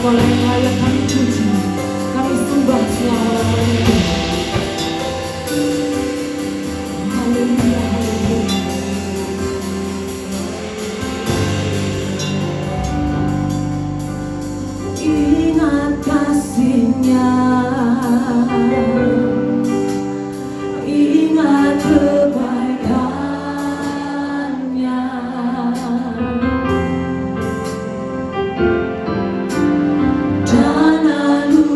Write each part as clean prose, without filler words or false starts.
Engkaulah yang layak kami puji, kami sembah selama-lamanya. Haleluya, haleluya. Ingat kasih-Nya, ingat kebaikan-Nya, dan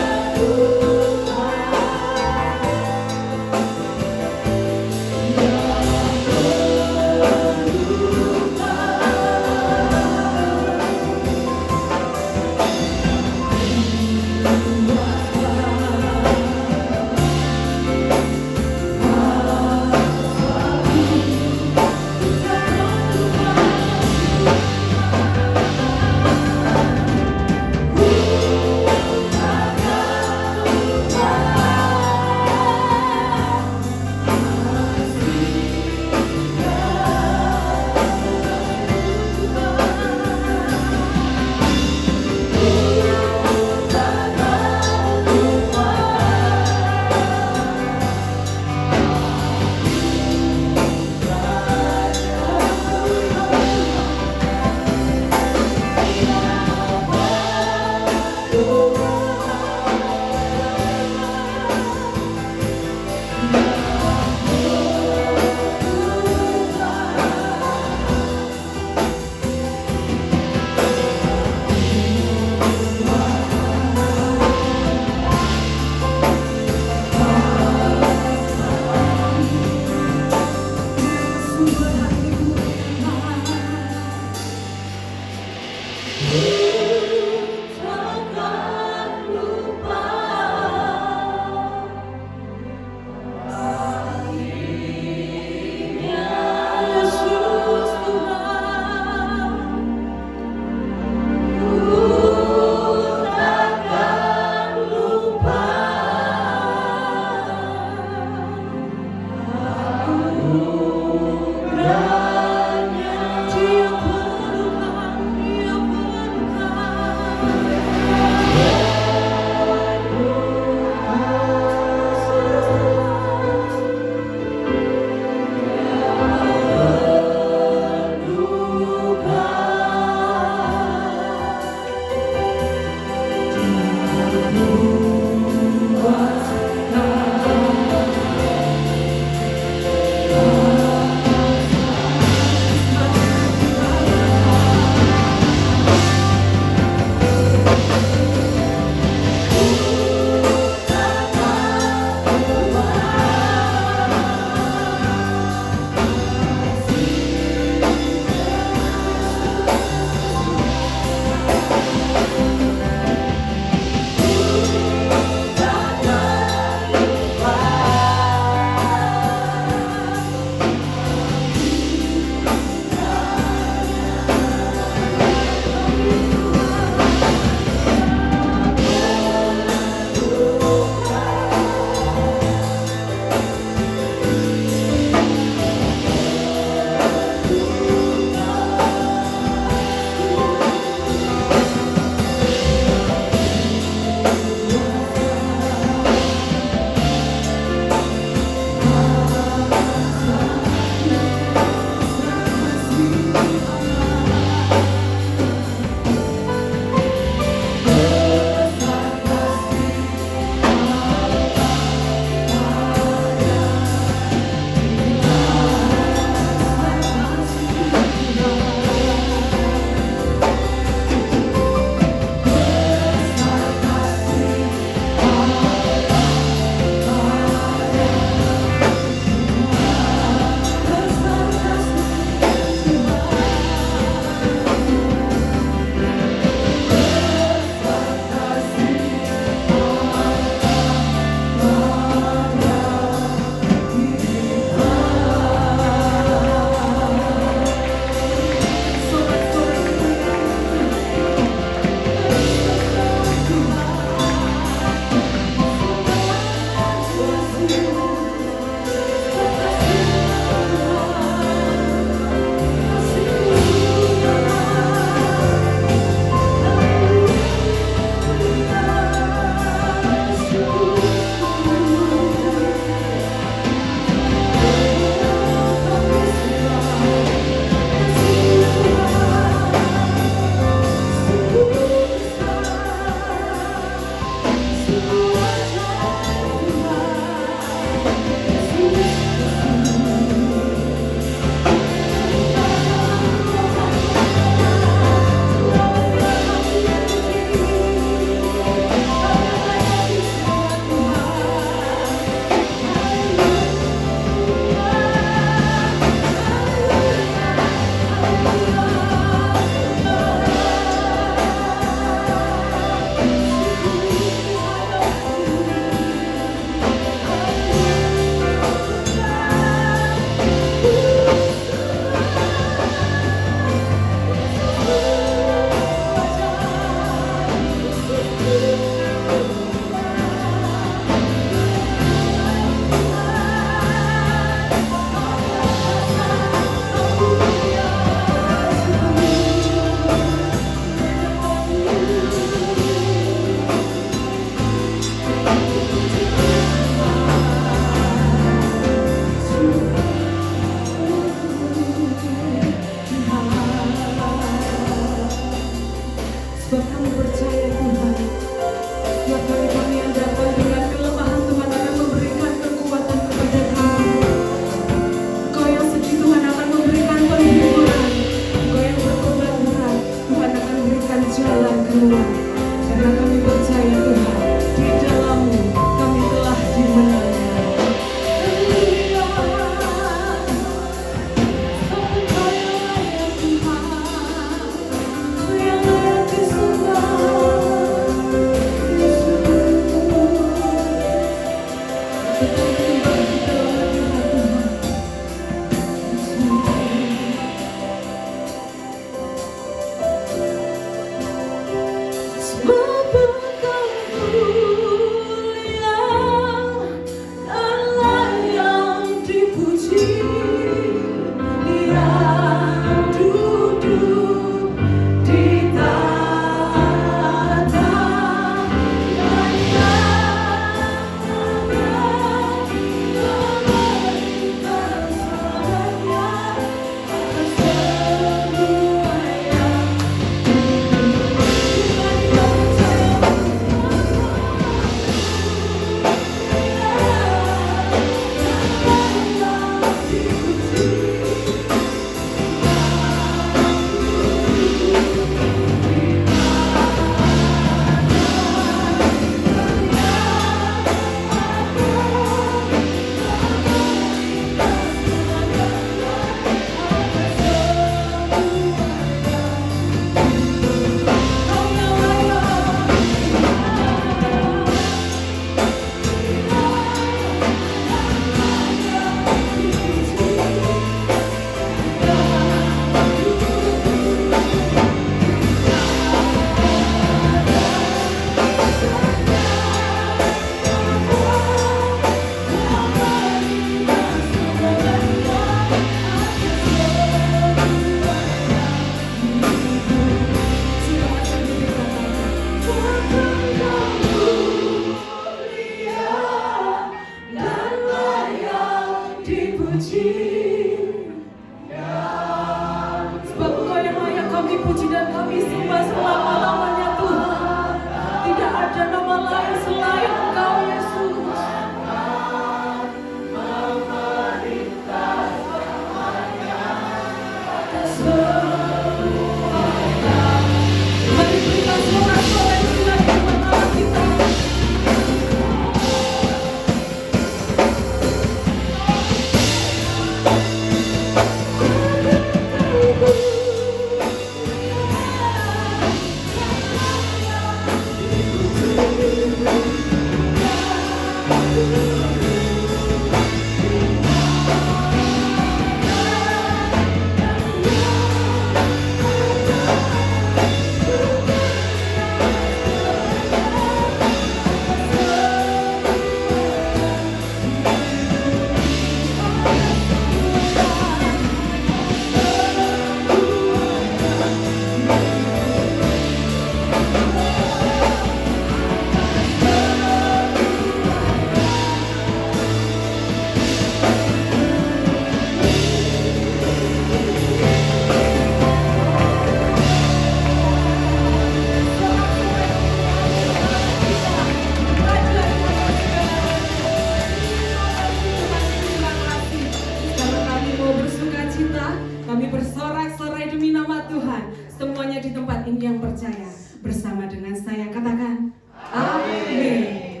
Kami bersorak-sorai demi nama Tuhan. Semuanya di tempat ini yang percaya. Bersama dengan saya katakan, amin.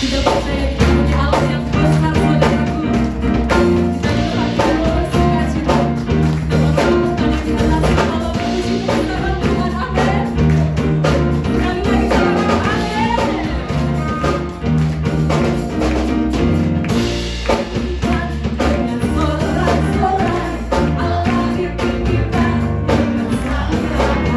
Kita percaya kita punya Allah yang besar, saudaraku. Kita menempatkan sukacita. Teman-teman kita kasih Allah puji bersama Tuhan, amin. Sekali lagi saudara, amin. Dengan sorak-sorai Allah ditinggikan, dengan santai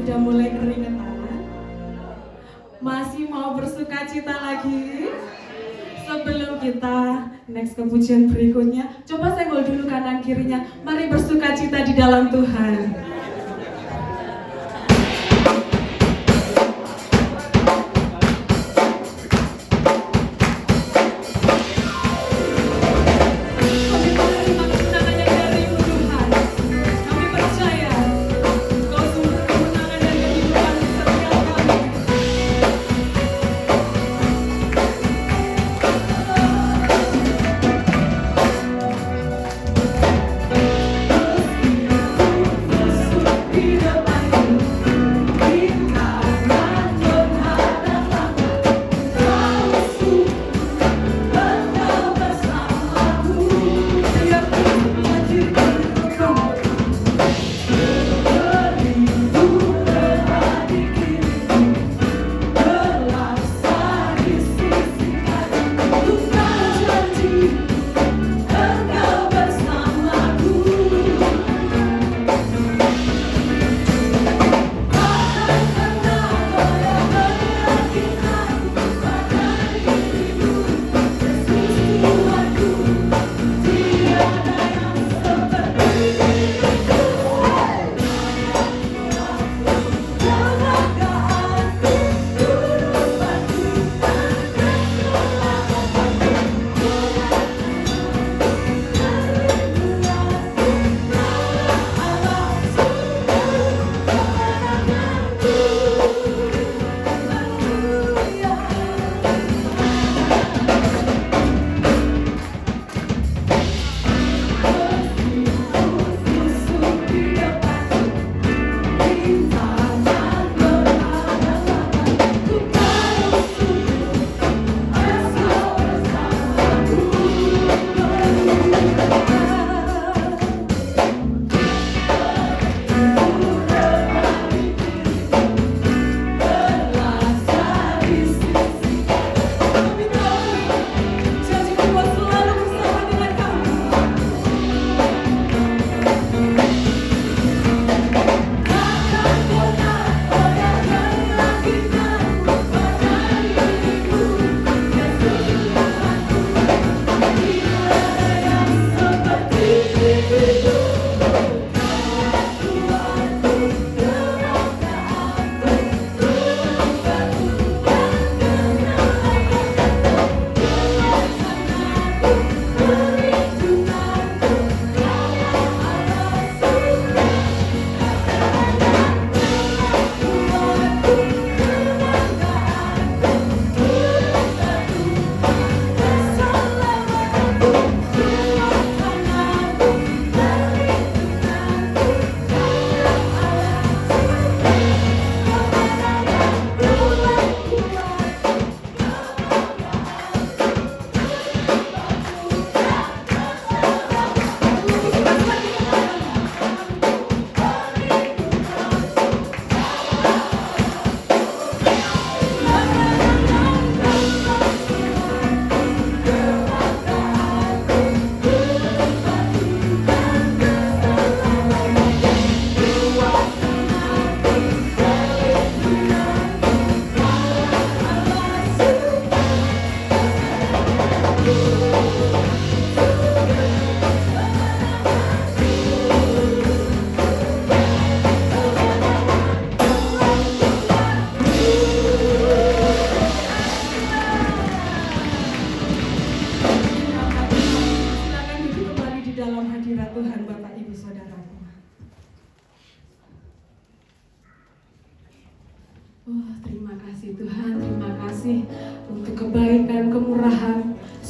Sudah mulai keringetan? Masih mau bersuka cita lagi? Sebelum kita next ke pujian berikutnya, coba senggol dulu kanan kirinya. Mari bersuka cita di dalam Tuhan.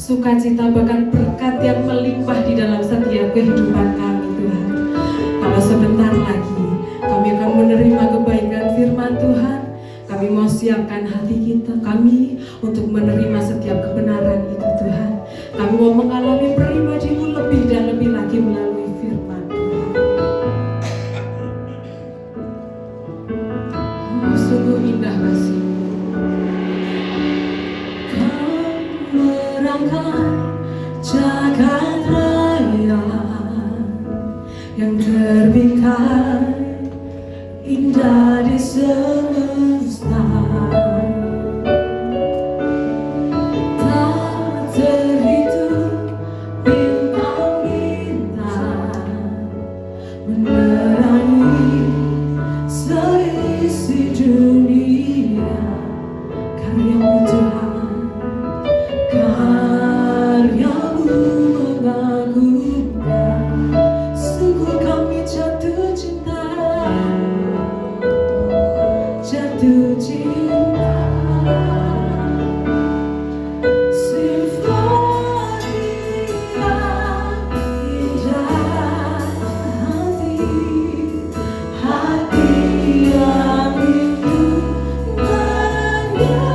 Sukacita bahkan berkat yang melimpah di dalam setiap kehidupan kami Tuhan. Kalau sebentar lagi kami akan menerima kebaikan firman Tuhan, kami mau siapkan hati kami untuk menerima setiap kebenaran itu Tuhan. Kami mau mengalami pribadi-Mu lebih dan lebih lagi melalui firman Tuhan. Oh, sungguh indah kasih. Jagat raya yang terbingkai indah di semesta tak terhitung bintang-bintang menerangi seisi dunia. Karyamu Tuhan, karyamu mengagumkan. Sungguh kami jatuh cinta, jatuh cinta. Simfoni yang indah hati, hati yang rindu menyembah.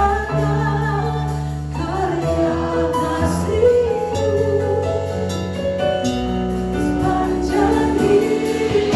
Ceritakan karya kasih-Mu sepanjang hidup.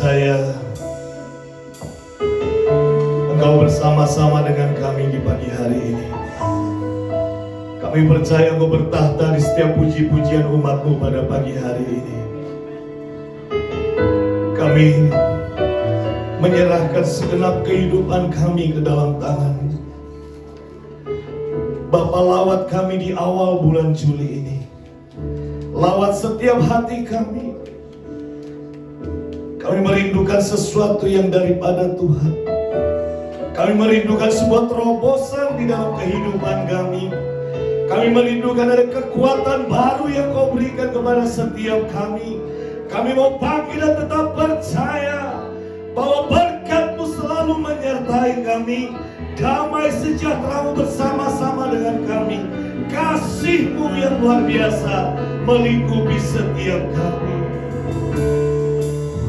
percaya Engkau bersama-sama dengan kami di pagi hari ini. Kami percaya Engkau bertahta di setiap puji-pujian umat-Mu pada pagi hari ini. Kami menyerahkan segenap kehidupan kami ke dalam tangan-Mu. Bapa, lawat kami di awal bulan Juli ini. Lawat setiap hati kami. Kami merindukan sesuatu yang daripada Tuhan. Kami merindukan sebuah terobosan di dalam kehidupan kami. Kami merindukan ada kekuatan baru yang Kau berikan kepada setiap kami. Kami mau bangkit dan tetap percaya bahwa berkat-Mu selalu menyertai kami. Damai sejahtera-Mu bersama-sama dengan kami. Kasih-Mu yang luar biasa melingkupi setiap kami.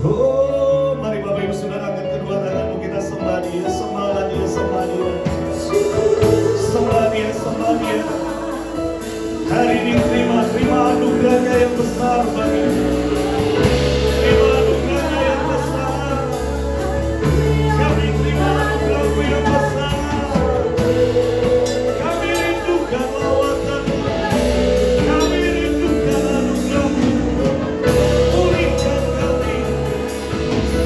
Oh, mari Bapak Ibu Saudara, angkat kedua tangan-Mu, kita sembah Dia, sembahlah Dia, sembah Dia. Sembah Dia, sembah Dia. Hari ini terima anugerah-Nya yang besar bagi terima anugerah-Nya yang besar. Kami terima anugerah-Mu yang besar. Kami rindukan lawatan-Mu. Kami rindukan anugerah-Mu. Pulihkan kami,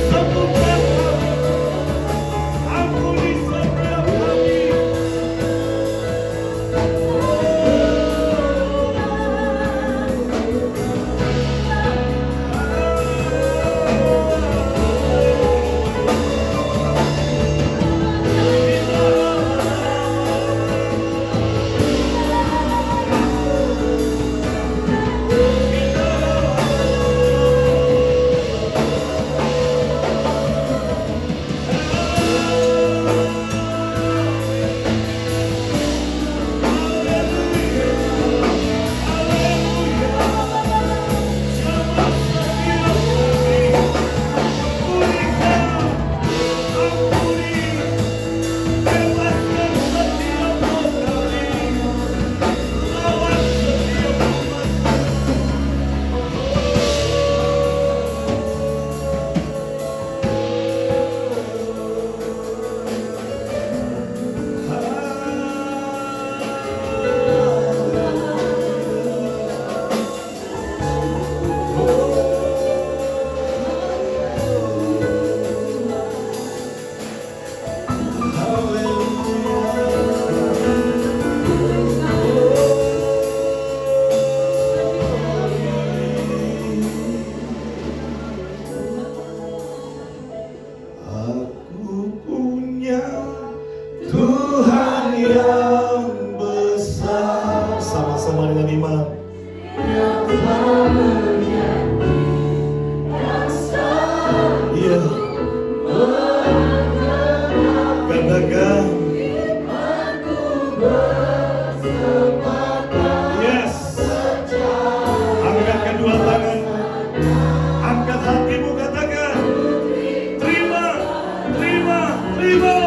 sembuhkan kami, ampuni setiap kami. Tuhan yang besar, sama-sama dengan iman. Iya. Katakan. Yes. Angkat kedua tangan. Angkat hatimu, katakan. Terima, terima, terima.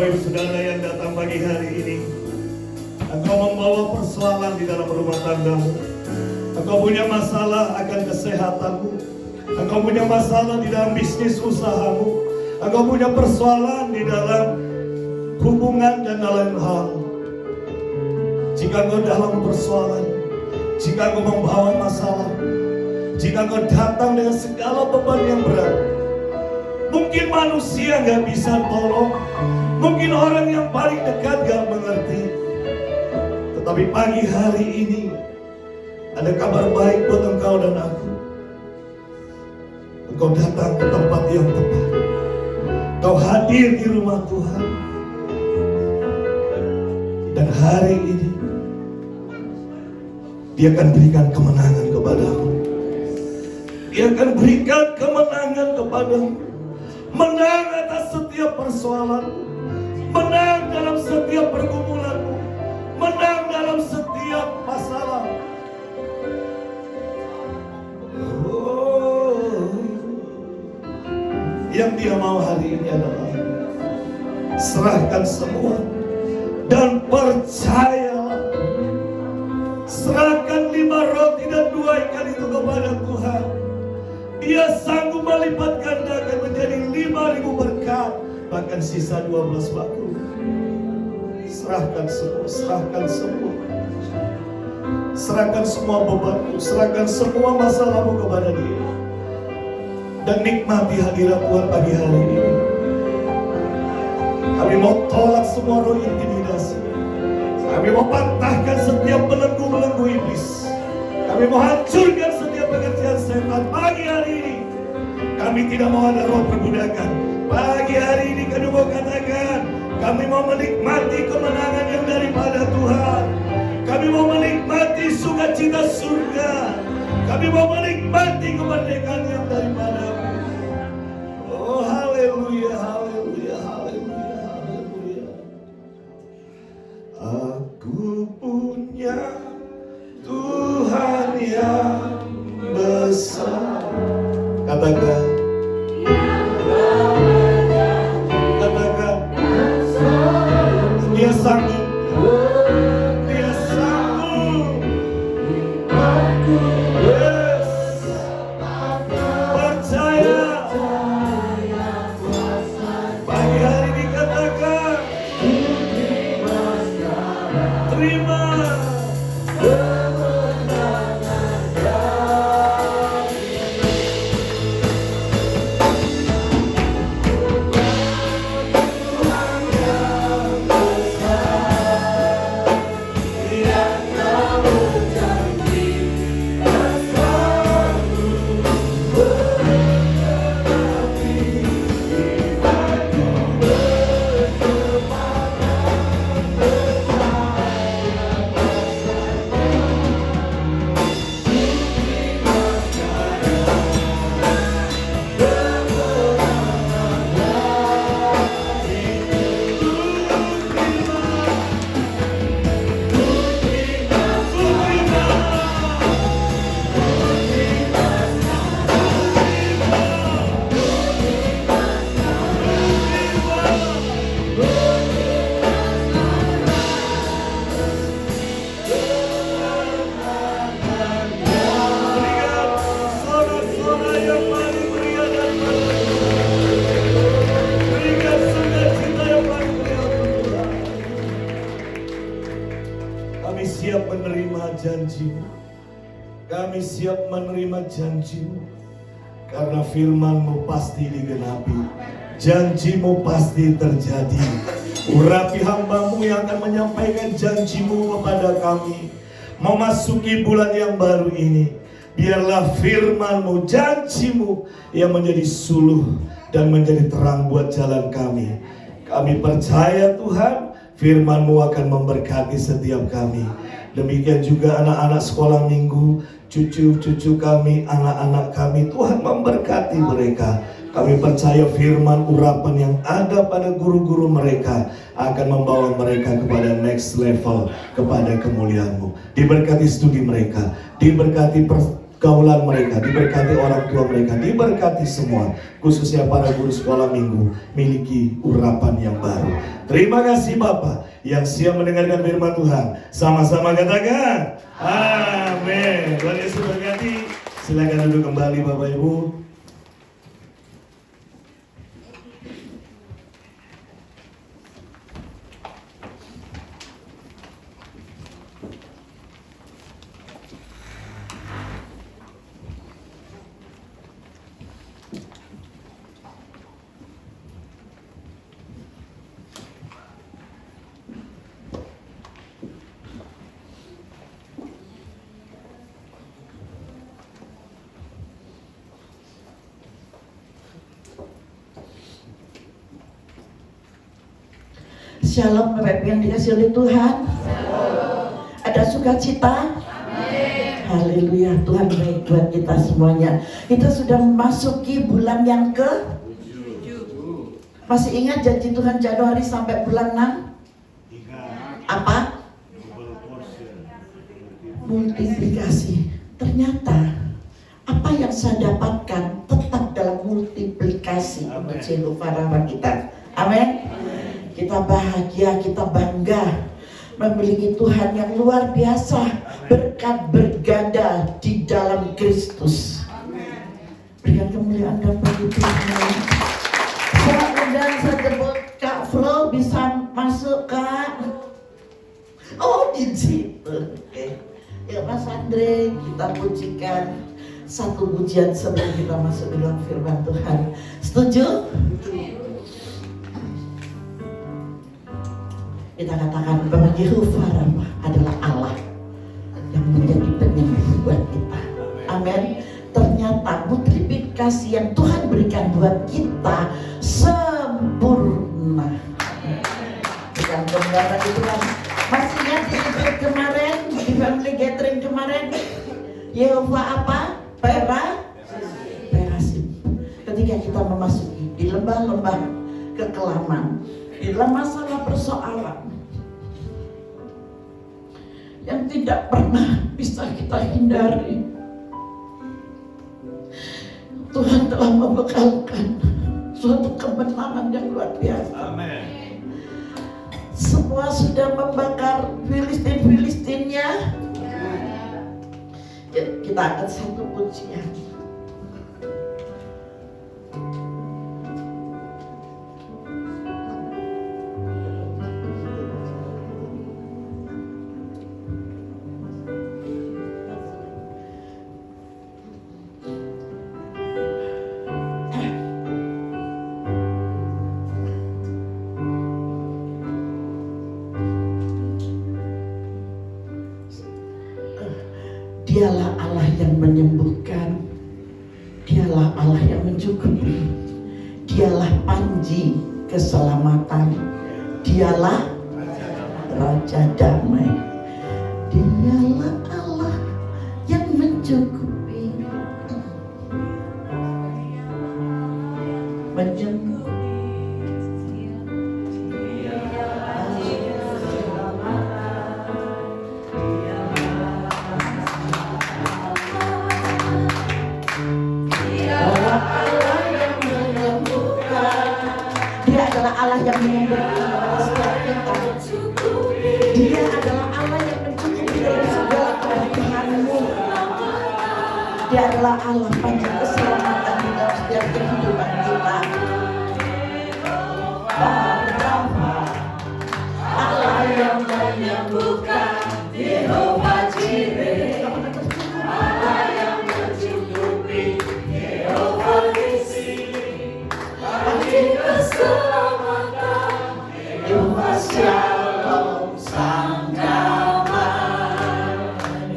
Bapak Ibu Saudara yang datang pagi hari ini, engkau membawa persoalan di dalam rumah tanggamu. Engkau punya masalah akan kesehatanmu. Engkau punya masalah di dalam bisnis usahamu. Engkau punya persoalan di dalam hubungan dan lain hal. Jika engkau dalam persoalan, jika engkau membawa masalah, jika engkau datang dengan segala beban yang berat, mungkin manusia gak bisa tolong, mungkin orang yang paling dekat gak mengerti. Tetapi pagi hari ini ada kabar baik buat engkau dan aku. Engkau datang ke tempat yang tepat. Engkau hadir di rumah Tuhan. Dan hari ini Dia akan berikan kemenangan kepadamu. Dia akan berikan kemenangan kepadamu. Menang atas setiap persoalanmu. Menang dalam setiap pergumulanmu. Menang dalam setiap masalah. Yang Dia mau hari ini adalah serahkan semua dan percayalah. Serahkan 5 roti dan 2 ikan itu kepada Tuhan. Dia sanggup melipat gandakan menjadi 5.000 berkat, bahkan sisa 12 waktu. Serahkan semua, serahkan semua. Serahkan semua bebanmu, serahkan semua masalahmu kepada Dia. Dan nikmati hadirat Tuhan pagi hari ini. Kami mau tolak semua roh intimidasi. Kami mau patahkan setiap belenggu-belenggu iblis. Kami mau hancurkan setiap pekerjaan setan pagi hari ini. Kami tidak mau ada roh perbudakan. Pagi hari ini kami mau katakan, kami mau menikmati kemenangan yang daripada Tuhan. Kami mau menikmati sukacita surga. Kami mau menikmati kemerdekaan yang daripada-Mu. Oh haleluya, haleluya, haleluya, haleluya. Aku punya Tuhan yang besar. Katakan. Katakan. Dia sanggup. Dia sanggup. Yes. Percaya. Pagi hari dikatakan. Terima. Kami siap menerima janji-Mu. Kami siap menerima janji-Mu. Karena firman-Mu pasti digenapi. Janji-Mu pasti terjadi. Urapi hamba-Mu yang akan menyampaikan janji-Mu kepada kami. Memasuki bulan yang baru ini, biarlah firman-Mu, janji-Mu yang menjadi suluh dan menjadi terang buat jalan kami. Kami percaya Tuhan, firman-Mu akan memberkati setiap kami. Demikian juga anak-anak sekolah minggu, cucu-cucu kami, anak-anak kami, Tuhan memberkati mereka. Kami percaya firman urapan yang ada pada guru-guru mereka akan membawa mereka kepada next level, kepada kemuliaan-Mu. Diberkati studi mereka, diberkati pergaulan mereka, diberkati orang tua mereka, diberkati semua, khususnya para guru sekolah minggu, miliki urapan yang baru. Terima kasih Bapak yang siap mendengarkan firman Tuhan. Sama-sama katakan, amin. Tuhan Yesus berkati. Silakan duduk kembali Bapak Ibu. Shalom Bapak yang dikasih oleh Tuhan. Ada sukacita. Haleluya, Tuhan baik buat kita semuanya. Kita sudah memasuki bulan yang ke 7. Masih ingat janji Tuhan Januari sampai bulan 6? Apa? Multiplikasi. Ternyata apa yang saya dapatkan tetap dalam multiplikasi untuk Jehovah Rafa kita. Amin. Kita bahagia, kita bangga memiliki Tuhan yang luar biasa, berkat berganda di dalam Kristus. Berikan kemuliaan dan bagi Tuhan. Saya undang saja Kak Flo bisa masuk Kak. Oh di situ. Oke. Ya Mas Andre, kita pujikan satu pujian sebelum kita masuk di dalam firman Tuhan. Setuju? Kita katakan bahwa Yehovah Rafa adalah Allah yang menjadi penyembuh buat kita. Amin. Ternyata multiplikasi yang Tuhan berikan buat kita sempurna. Bukan kemuliaan itu kan. Masih ingat di event kemarin, di family gathering kemarin, Yehovah apa? Perasim. Ketika kita memasuki di lembah-lembah kekelaman, di dalam masalah persoalan yang tidak pernah bisa kita hindari, Tuhan telah membekalkan suatu kemenangan yang luar biasa. Amin. Semua sudah membakar Filistin-Filistinnya. Kita akan satu pujian. Dialah Allah yang menyembuhkan, Dialah Allah yang mencukupi, Dialah panji keselamatan, Dialah Raja Damai. Dialah Allah yang mencukupi, menyembuhkan. Allah yang menyembuhkan setiap kita. Dia adalah Allah yang mencukupi dari segala kebutuhanmu. Dia adalah Allah panji keselamatan di dalam setiap kehidupan kita. Allah yang menyembuhkan, Yehovah Jireh. Allah yang mencukupi, Yehovah Nisi. Panji keselamatan, Yehovah Shalom Sang Damai.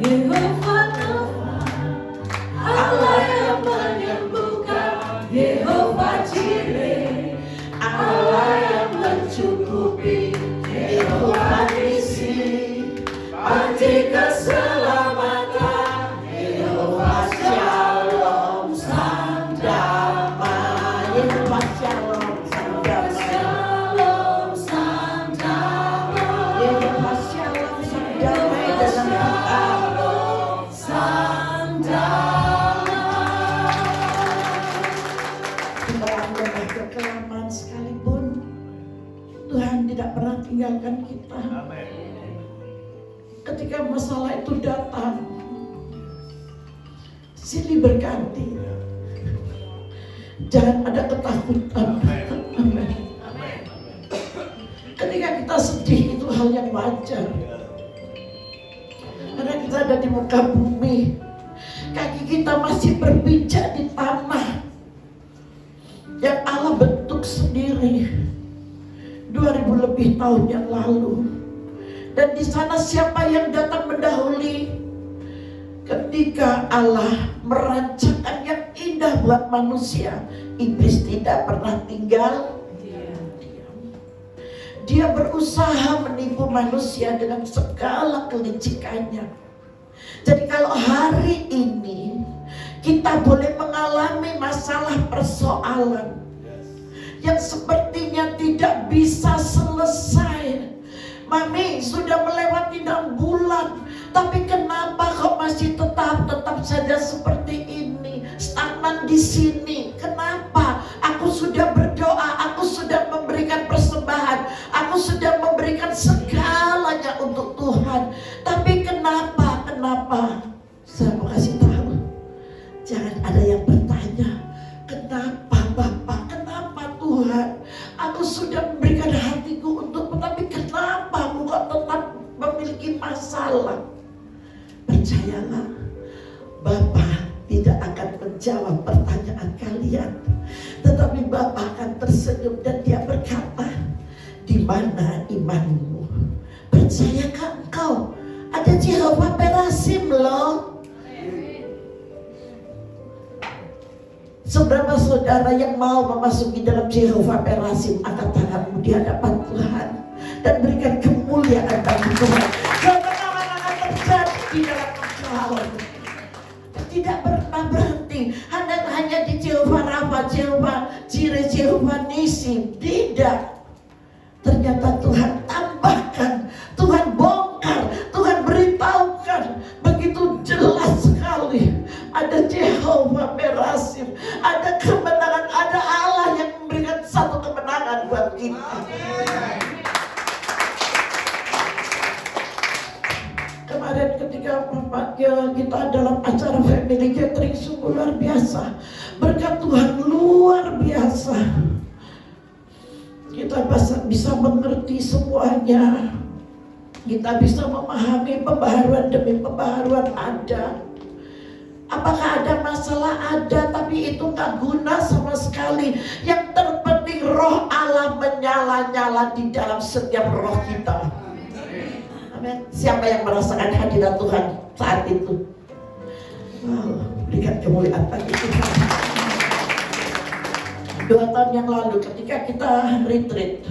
Yehovah Rafa, Allah yang menyembuhkan, Yehovah Jireh. Allah yang mencukupi, Yehovah Nisi. Panji keselamatan, Yehovah Shalom Sang Damai. Yehovah Shalom Sang Damai. Yehovah Shalom Sang Damai dalam kita. dalam lembah kekelaman sekalipun, Tuhan tidak pernah tinggalkan kita. Ketika masalah itu datang, silih berganti. Jangan ada ketakutan. Amin. Ketika kita sedih, itu hal yang wajar. Karena kita ada di muka bumi, kaki kita masih berpijak di tanah yang Allah bentuk sendiri 2000 lebih tahun yang lalu. Dan di sana siapa yang datang mendahului? Ketika Allah merancangkan yang indah buat manusia, iblis tidak pernah tinggal diam. Dia berusaha menipu manusia dengan segala kelicikannya. Jadi kalau hari ini kita boleh mengalami masalah persoalan yang sepertinya tidak bisa selesai. Mami sudah melewati 6 bulan, tapi kenapa kok masih tetap saja seperti ini, stagnan di sini? Kenapa? Aku sudah berdoa, aku sudah memberikan persembahan, aku sudah memberikan segalanya untuk Tuhan, tapi kenapa? Saya mau kasih tahu, jangan ada yang bertanya, kenapa Bapak, kenapa Tuhan? Aku sudah memberikan hatiku untukmu, tapi kenapa mu kok tetap memiliki masalah? Percayalah, Bapak tidak akan menjawab pertanyaan kalian, tetapi Bapak akan tersenyum dan Dia berkata, di mana imanmu? Percayakah engkau? Ada Jehovah Perasim loh. Seberapa saudara yang mau memasuki dalam Jehovah Perasim, angkat tanganmu di hadapan Tuhan dan berikan kemuliaan bagi Tuhan. Kemenangan akan terjadi di dalam engkau. Tidak pernah berhenti hanya di Jehovah Rafa, Jehovah Jireh, Jehovah Nisi. Tidak. Ternyata Tuhan tambahkan, Tuhan bongkar, Tuhan beritahukan begitu jelas sekali. Ada Jehovah Perasim, ada kemenangan, ada Allah yang memberikan satu kemenangan buat kita. Kemarin ketika kita dalam acara family gathering sungguh luar biasa, berkat Tuhan luar biasa. Kita bisa mengerti semuanya, kita bisa memahami pembaharuan demi pembaharuan ada. Apakah ada masalah? Ada, tapi itu gak guna sama sekali. Yang terpenting roh Allah menyala-nyala di dalam setiap roh kita. Amin. Siapa yang merasakan hadirat Tuhan saat itu? Wow, berikan kemuliaan bagi Tuhan. 2 tahun yang lalu ketika kita retreat,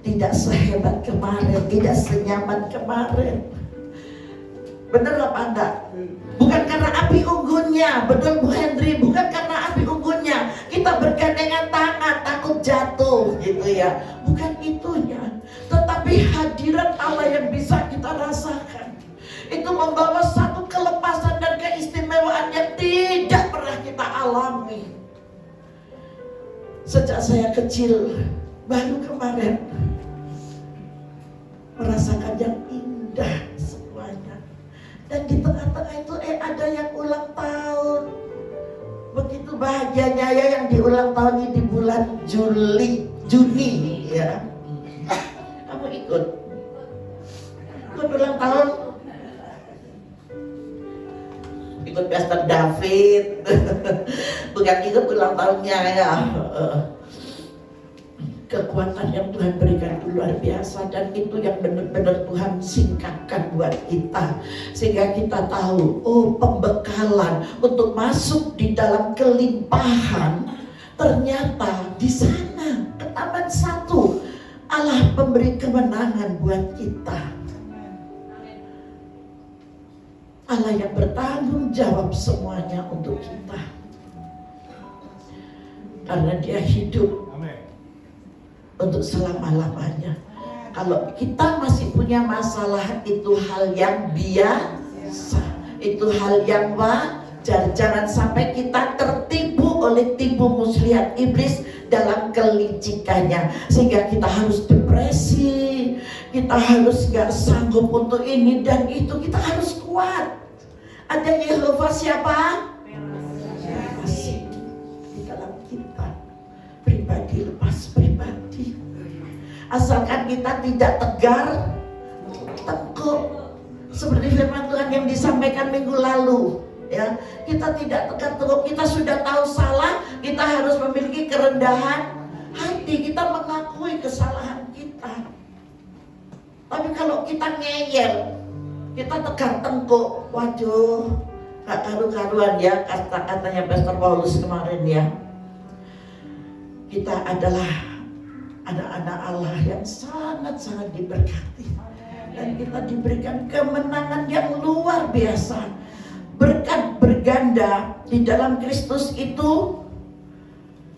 tidak sehebat kemarin, tidak senyaman kemarin. Benar apa enggak? Bukan karena api unggunnya, betul Bu Hendri, bukan karena api unggunnya kita bergandengan tangan takut jatuh gitu ya, bukan itunya, tetapi hadirat Allah yang bisa kita rasakan itu membawa satu kelepasan dan keistimewaan yang tidak pernah kita alami. Sejak saya kecil, baru kemarin merasakan yang indah semuanya. Dan di tengah-tengah itu ada yang ulang tahun. Begitu bahagianya ya yang di ulang tahun di bulan Juni ya. Kamu ikut ulang tahun? Ikut Pastor David. Bukan ikut ulang tahunnya ya. Kekuatan yang Tuhan berikan itu luar biasa, dan itu yang benar-benar Tuhan singkatkan buat kita sehingga kita tahu, oh, pembekalan untuk masuk di dalam kelimpahan ternyata di sana ke Taman 1 Allah memberi kemenangan buat kita. Allah yang bertanggung jawab semuanya untuk kita karena Dia hidup untuk selama-lamanya. Kalau kita masih punya masalah, itu hal yang biasa, itu hal yang wajar. Jangan sampai kita tertipu oleh tipu muslihat iblis dalam kelicikannya, sehingga kita harus depresi, kita harus gak sanggup untuk ini dan itu. Kita harus kuat. Ada Yehova siapa? Masih di dalam kita, pribadi lepas pribadi. Asalkan kita tidak tegar tengkuk, seperti firman Tuhan yang disampaikan minggu lalu, ya, kita tidak tegar tengkuk. Kita sudah tahu salah, kita harus memiliki kerendahan hati, kita mengakui kesalahan kita. Tapi kalau kita ngeyel, kita tegar tengkuk, waduh, gak karu-karuan ya, kata-katanya Pastor Paulus kemarin ya. Kita adalah anak-anak Allah yang sangat-sangat diberkati, dan kita diberikan kemenangan yang luar biasa. Berkat berganda di dalam Kristus itu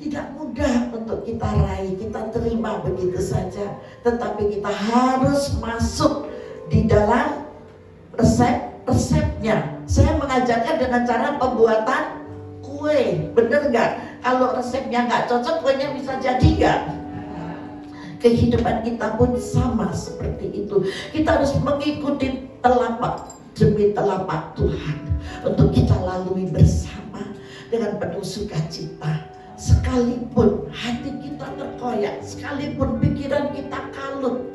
tidak mudah untuk kita raih, kita terima begitu saja. Tetapi kita harus masuk di dalam resepnya. Saya mengajarkan dengan cara pembuatan kue, bener nggak? Kalau resepnya nggak cocok, kuenya bisa jadi nggak? Kehidupan kita pun sama seperti itu. Kita harus mengikuti telapak demi telapak Tuhan untuk kita lalui bersama dengan penuh sukacita. Sekalipun hati kita terkoyak, sekalipun pikiran kita kalut,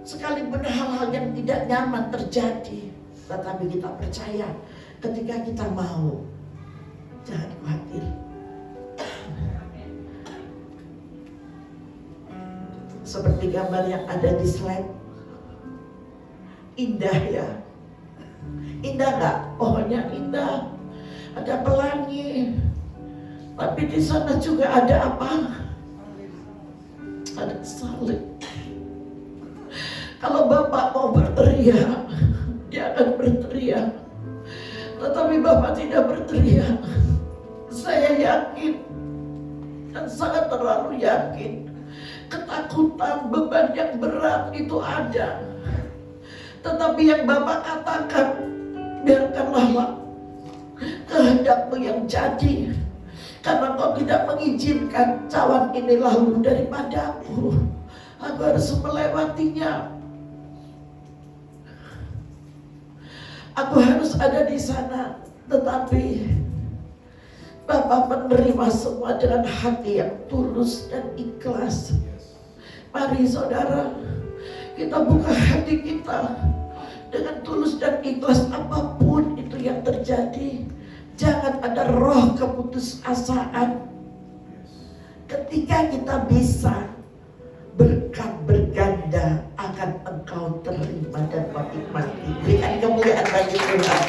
sekalipun hal-hal yang tidak nyaman terjadi, tetapi kita percaya ketika kita mau, jangan khawatir. Seperti gambar yang ada di slide, indah ya, indah nggak? Pohonnya indah, ada pelangi, tapi di sana juga ada apa? Ada salib. Kalau Bapak mau berteriak, dia akan berteriak. Tetapi Bapak tidak berteriak. Saya yakin dan sangat terlalu yakin, ketakutan, beban yang berat itu ada. Tetapi yang Bapak katakan, biarkanlah kehendak-Mu yang jadi, karena Kau tidak mengizinkan cawan ini lalu daripadaku. Aku harus melewatinya. Aku harus ada di sana. Tetapi Bapak menerima semua dengan hati yang tulus dan ikhlas. Mari saudara, kita buka hati kita dengan tulus dan ikhlas. Apapun itu yang terjadi, jangan ada roh keputusasaan. Ketika kita bisa, berkat berganda akan engkau terima dan menikmati. Berikan kemuliaan bagi Tuhan.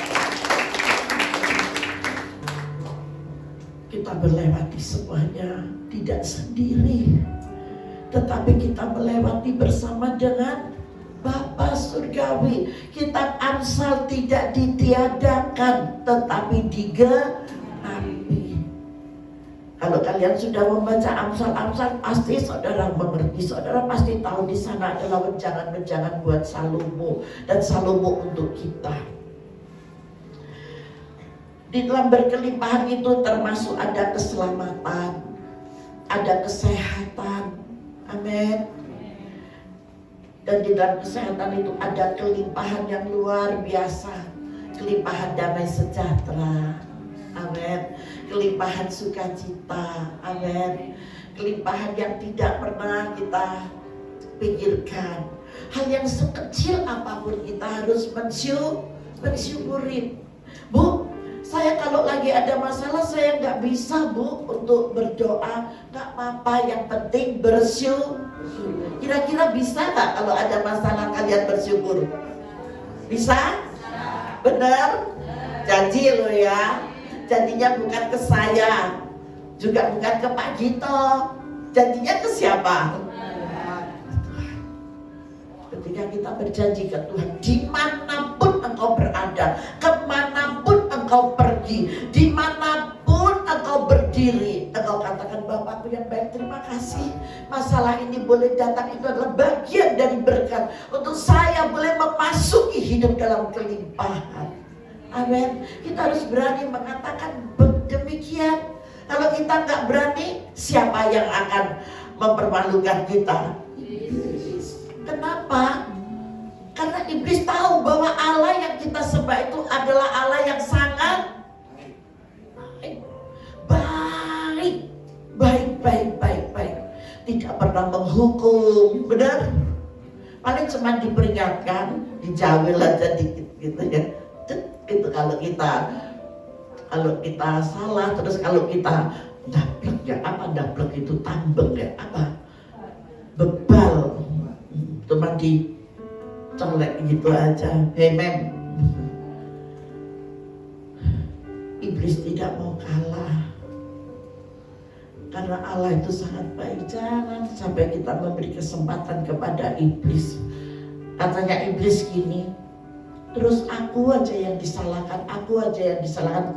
Kita melewati semuanya tidak sendiri, tetapi kita melewati bersama dengan Bapa Surgawi. Kitab Amsal tidak ditiadakan, tetapi digenapi. Kalau kalian sudah membaca Amsal-Amsal, pasti saudara mengerti, saudara pasti tahu di sana adalah wejangan-wejangan buat Salomo dan Salomo untuk kita. Di dalam berkelimpahan itu termasuk ada keselamatan, ada kesehatan, amin. Dan di dalam kesehatan itu ada kelimpahan yang luar biasa, kelimpahan damai sejahtera, amin. Kelimpahan sukacita, amin. Kelimpahan yang tidak pernah kita pikirkan. Hal yang sekecil apapun kita harus mensyukuri. Bu, saya kalau lagi ada masalah saya nggak bisa Bu untuk berdoa. Nggak apa-apa, yang penting bersyukur. Kira-kira bisa nggak kalau ada masalah kalian bersyukur? Bisa? Benar? Janji lo ya. Janjinya bukan ke saya, juga bukan ke Pak Gito. Janjinya ke siapa? Ketika kita berjanji ke Tuhan, dimanapun engkau berada, kemanapun engkau pergi, dimanapun engkau berdiri, engkau katakan, Bapakku yang baik, terima kasih. Masalah ini boleh datang, itu adalah bagian dari berkat untuk saya boleh memasuki hidup dalam kelimpahan. Amin. Kita harus berani mengatakan demikian. Kalau kita nggak berani, siapa yang akan mempermalukan kita? Kenapa? Karena iblis tahu bahwa Allah yang kita sembah itu adalah Allah yang sangat baik. Tidak pernah menghukum, benar? Paling cuma diperingatkan, dijawil aja dikit gitu ya. Itu kalau kita salah, terus kalau kita dablek ya, apa dablek itu tambeng ya, apa bebal, cuma dicolek gitu aja. Amen. Iblis tidak mau kalah karena Allah itu sangat baik. Jangan sampai kita memberi kesempatan kepada iblis. Katanya iblis gini, terus aku aja yang disalahkan.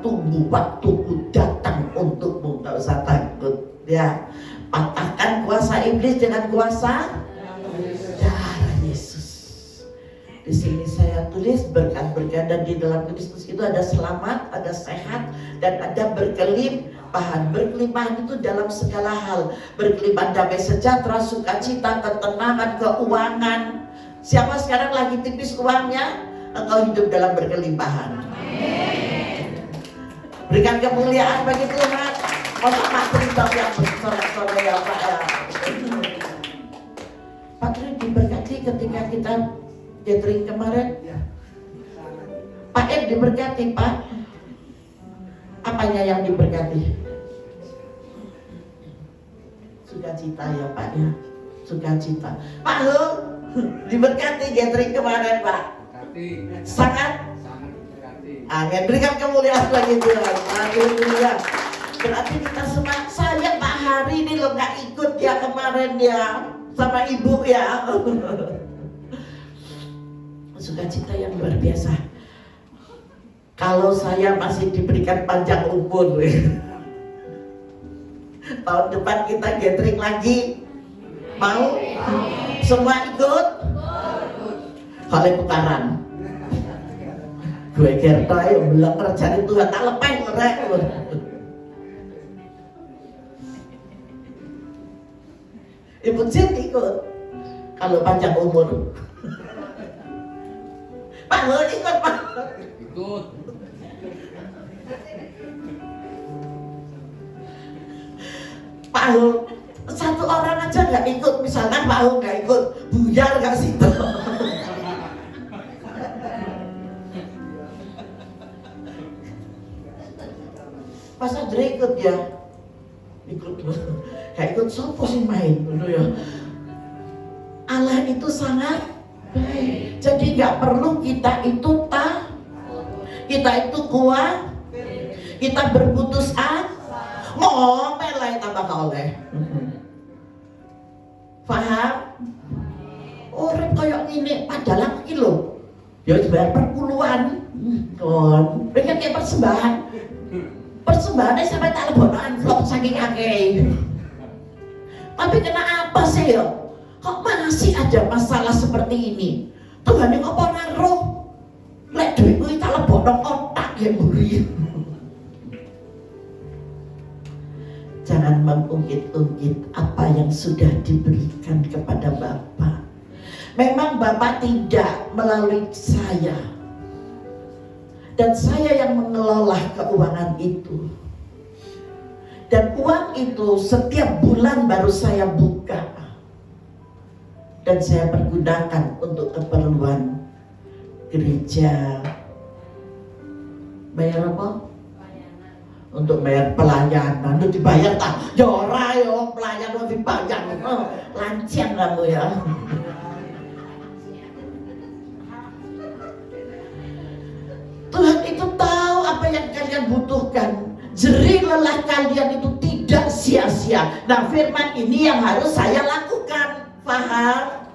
Tunggu waktuku datang untukmu, gak usah takut ya. Patahkan kuasa iblis dengan kuasa darah Yesus. Di sini saya tulis berkat-berkat, dan di dalam Kristus itu ada selamat, ada sehat, dan ada berkelimpahan. Berkelimpahan itu dalam segala hal. Berkelimpahan damai sejahtera, sukacita, ketenangan, keuangan. Siapa sekarang lagi tipis uangnya? Engkau hidup dalam berkelimpahan. Berikan kemuliaan bagi Tuhan. Untuk Pak Tri yang bersorak-sorak ya Pak ya. Pak Tri diberkati ketika kita gathering kemarin. Pak Ed diberkati Pak. Apanya yang diberkati? Sukacita ya Pak ya. Sukacita. Pak Hu diberkati gathering kemarin Pak. Sangat amin. Berikan kemuliaan bagi Tuhan. Haleluya. Berarti kita semua, saya Pak Hari ini lo gak ikut ya kemarin ya sama ibu ya. Sukacita yang luar biasa. Kalau saya masih diberikan panjang umur, tahun depan kita gathering lagi, mau? Semua ikut? Oleh putaran. Gue kerta yang bilang kerjaan Tuhan tak lepeng rek. Ibu Jin ikut kalau panjang umur. Pak Hul ikut Pak. Ikut. Pak Hul satu orang aja nggak ikut, misalkan Pak Hul nggak ikut, buyar nggak situ. Pas Andre ikut ya, ikut sopo sih main dulu ya. Allah itu sangat baik, jadi nggak perlu kita itu kita itu kuat, kita berputus asa, ngomel lah yang tambah oleh. Paham? Orang kayak gini, padahal aku kilo, ya bayar perpuluhan, pengen kayak persembahannya sampai tak lebonan vlog saking akeh. Tapi kenapa sih ya? Kok masih ada masalah seperti ini? Tuhan yang kok naruh lek duitku tak lebonan otak ya mburi. Jangan mengungkit-ungkit apa yang sudah diberikan kepada Bapak. Memang Bapak tidak melalui saya, dan saya yang mengelola keuangan itu. Dan uang itu setiap bulan baru saya buka. Dan saya pergunakan untuk keperluan gereja. Bayar apa? Untuk bayar pelayanan. Itu dibayar tak? Ya ora yo, pelayan mau dibayar. Lancang kamu ya. Tuhan itu tahu apa yang kalian butuhkan. Jerih lelah kalian itu tidak sia-sia. Nah, firman ini yang harus saya lakukan. Paham?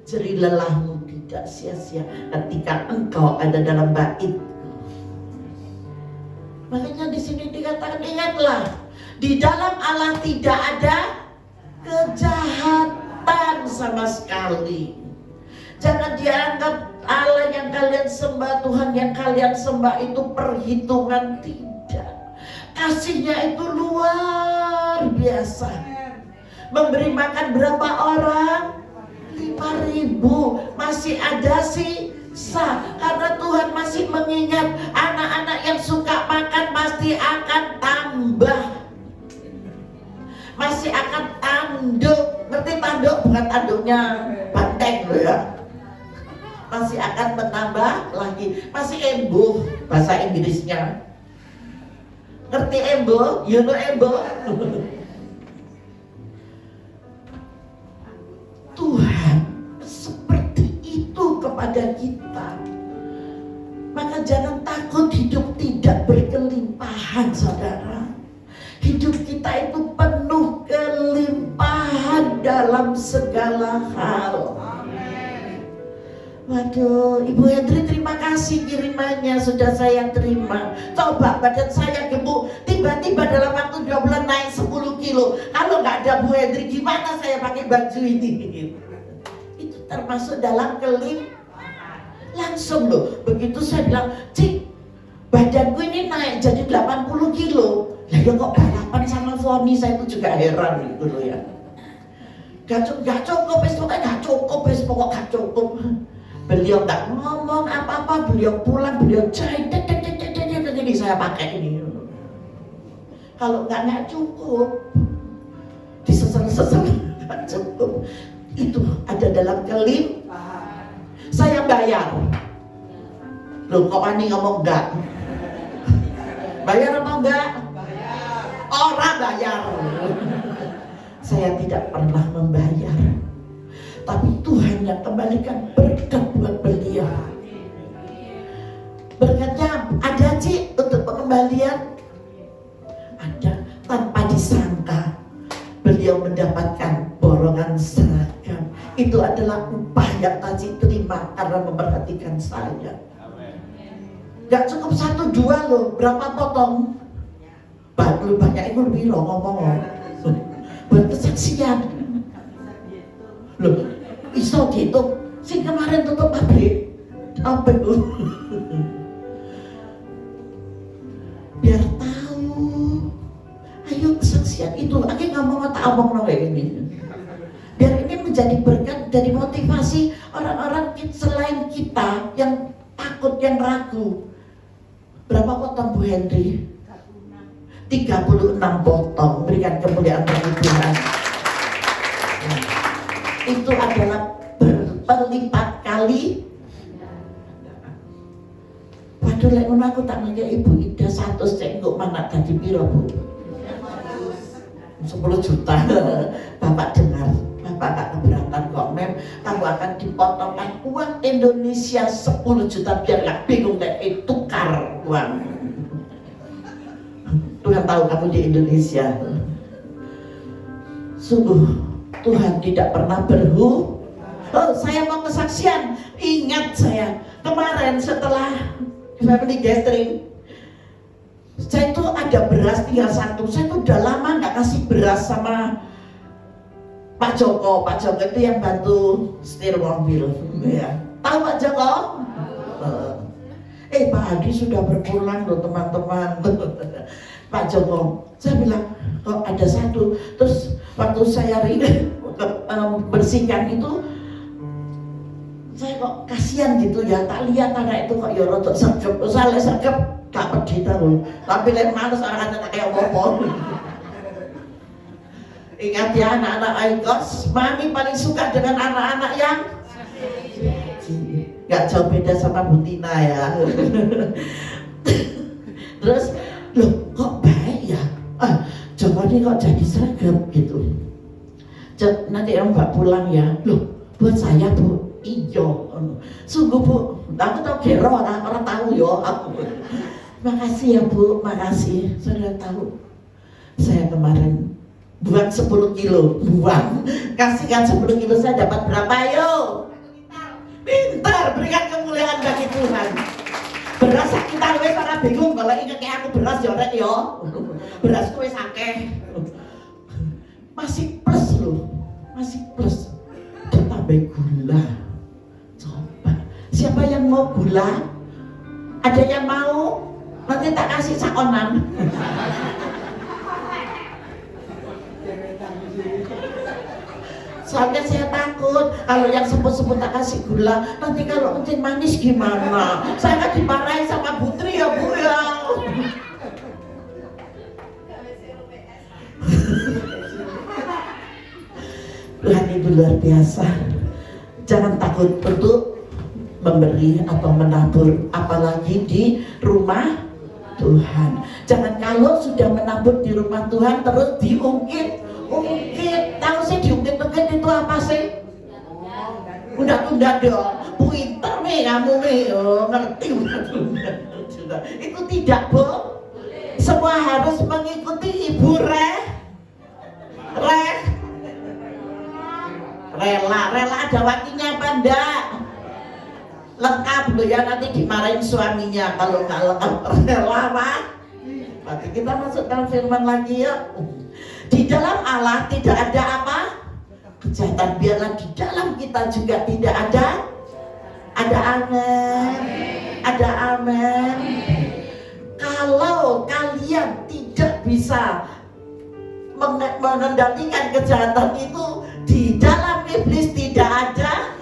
Jerih lelahmu tidak sia-sia ketika engkau ada dalam bait. Makanya di sini dikatakan, ingatlah, di dalam Allah tidak ada kejahatan sama sekali. Jangan dianggap Allah yang kalian sembah, Tuhan yang kalian sembah itu perhitungan, tidak. Kasihnya itu luar biasa. Memberi makan berapa orang? 5.000. Masih ada sisa. Karena Tuhan masih mengingat anak-anak yang suka makan pasti akan tambah. Masih akan tanduk. Ngerti tanduk? Bukan tanduknya banteng loh ya. Masih akan menambah lagi. Masih embuh bahasa Inggrisnya. Ngerti embuh? You know embuh? Tuhan seperti itu kepada kita. Maka jangan takut hidup tidak berkelimpahan, saudara. Hidup kita itu penuh kelimpahan dalam segala hal. Waduh, Ibu Hendri terima kasih kirimannya, sudah saya terima. Coba badan saya gemuk, tiba-tiba dalam waktu 2 bulan naik 10 kilo. Kalau nggak ada Bu Hendri, gimana saya pakai baju ini? Itu termasuk dalam kelimpahan. Langsung loh, begitu saya bilang, Cik, badanku ini naik jadi 80 kilo. Lah ya kok balapan sama Foni, saya itu juga heran gitu loh ya. Gak cukup, pokoknya gak cukup, pokoknya gak cukup. Beliau nggak ngomong apa-apa, beliau pulang, beliau jahit, ini saya pakai ini. Kalau nggak cukup, disesel-sesel nggak cukup. Itu ada dalam kelimpahan. Saya bayar. Loh kok Ani ngomong enggak? Bayar apa enggak? Orang bayar. Saya tidak pernah membayar. Tapi Tuhan yang kembalikan berkat buat beliau. Berkatnya ada Cik untuk pengembalian? Ada. Tanpa disangka beliau mendapatkan borongan seragam. Itu adalah upah yang Cik terima karena memperhatikan saya. Gak cukup 1, 2 loh. Berapa potong? Banyak itu lebih loh ngomong. Buat kesaksian. Loh, iso gitu. Si kemarin tutup pabrik. Apa itu? Biar tahu. Ayo kesaksian itu. Aku ngomong tak omong kayak ini. Biar ini menjadi berkat, jadi motivasi orang-orang selain kita yang takut, yang ragu. Berapa potong Bu Hendri? 36 potong. Berikan kemuliaan bagi Tuhan. Itu adalah berlipat kali. Waduh, lek ngono aku tak nanya Ibu Ida 100 cengkok mana tadi piro Bu? 10 juta. Bapak dengar, Bapak gak keberatan kok Mem. Kamu akan dipotongkan uang Indonesia 10 juta biar gak bingung kayak tukar uang. Tuhan tahu kamu di Indonesia. Sungguh Tuhan tidak pernah Oh, saya mau kesaksian. Ingat saya kemarin setelah family gathering, saya itu ada beras tinggal 1. Saya itu udah lama nggak kasih beras sama Pak Joko. Pak Joko itu yang bantu setir mobil, ya. Tahu Pak Joko? Pak Hadi sudah berpulang loh teman-teman. Pak Joko, saya bilang kok ada 1. Terus waktu saya bersihkan itu, saya kok kasihan gitu ya. Tak lihat anak itu kok ya rotok sergap. Saya sergap gak pedih tahu. Tapi lek males anak-anak kayak apa. Ingat ya anak-anak Aikos, Mami paling suka dengan anak-anak yang gak jauh beda sama Bu Tina ya. Terus loh kok baik ya, Joko ini kok jadi seragam gitu. Nanti Mbak pulang ya. Loh buat saya Bu. Iyo sungguh Bu, aku tau gero orang tahu yo aku. Makasih ya Bu, makasih. Saudara tahu saya kemarin buang 10 kilo, kasihkan 10 kilo, saya dapat berapa yo? Pintar, berikan kemuliaan bagi Tuhan. Beras kita wes ora bingung kalau inget kayak aku beras yo rek yo. Beras wes akeh. Masih plus loh. Masih plus. Ditambah gula. Coba. Siapa yang mau gula? Ada yang mau? Nanti tak kasih sakonan. Soalnya saya takut kalau yang sebut-sebut tak kasih gula, nanti kalau kencing manis gimana? Saya kan dimarahin sama Putri ya Bu ya. Tuhan itu luar biasa. Jangan takut untuk memberi atau menabur, apalagi di rumah Tuhan. Jangan kalau sudah menabur di rumah Tuhan terus diungkit. Tahu sih diungkit-ungkit itu apa sih? Unda-unda dong. Pinter nih kamu nih, ngerti unda-unda. Itu tidak, Bu. Semua harus mengikuti Ibu Rela ada waktunya apa enggak? Lengkap loh ya, nanti dimarahin suaminya kalau nggak lengkap. Rela Pak. Nanti kita masuk dalam firman lagi ya. Di dalam Allah tidak ada apa? Kejahatan. Biarlah di dalam kita juga tidak ada. Ada amin. Ada amin. Kalau kalian tidak bisa mengendalikan kejahatan itu, di dalam iblis tidak ada,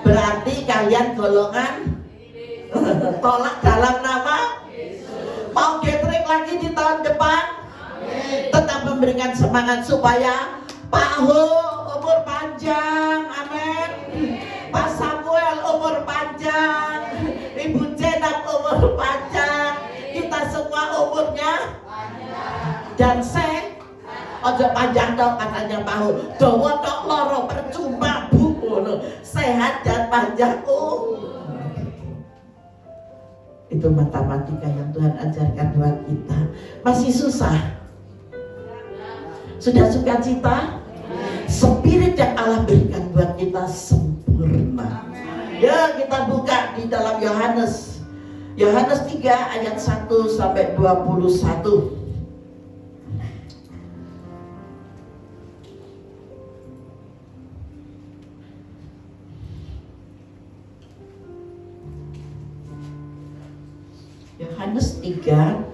berarti kalian golongan tolak dalam nama. Mau gathering lagi di tahun depan, tetap memberikan semangat supaya Pak Ho umur panjang, amin. Pak Samuel umur panjang, Ibu Jenap umur panjang, kita semua umurnya dan ojo panjang dong katanya Pak Ho, dawa tok loro percuma Bu, sehat dan panjang. Itu matematika yang Tuhan ajarkan buat kita. Masih susah? Sudah sukacita? Spirit yang Allah berikan buat kita sempurna. Ya, kita buka di dalam Yohanes 3 ayat 1 sampai 21. Yohanes 3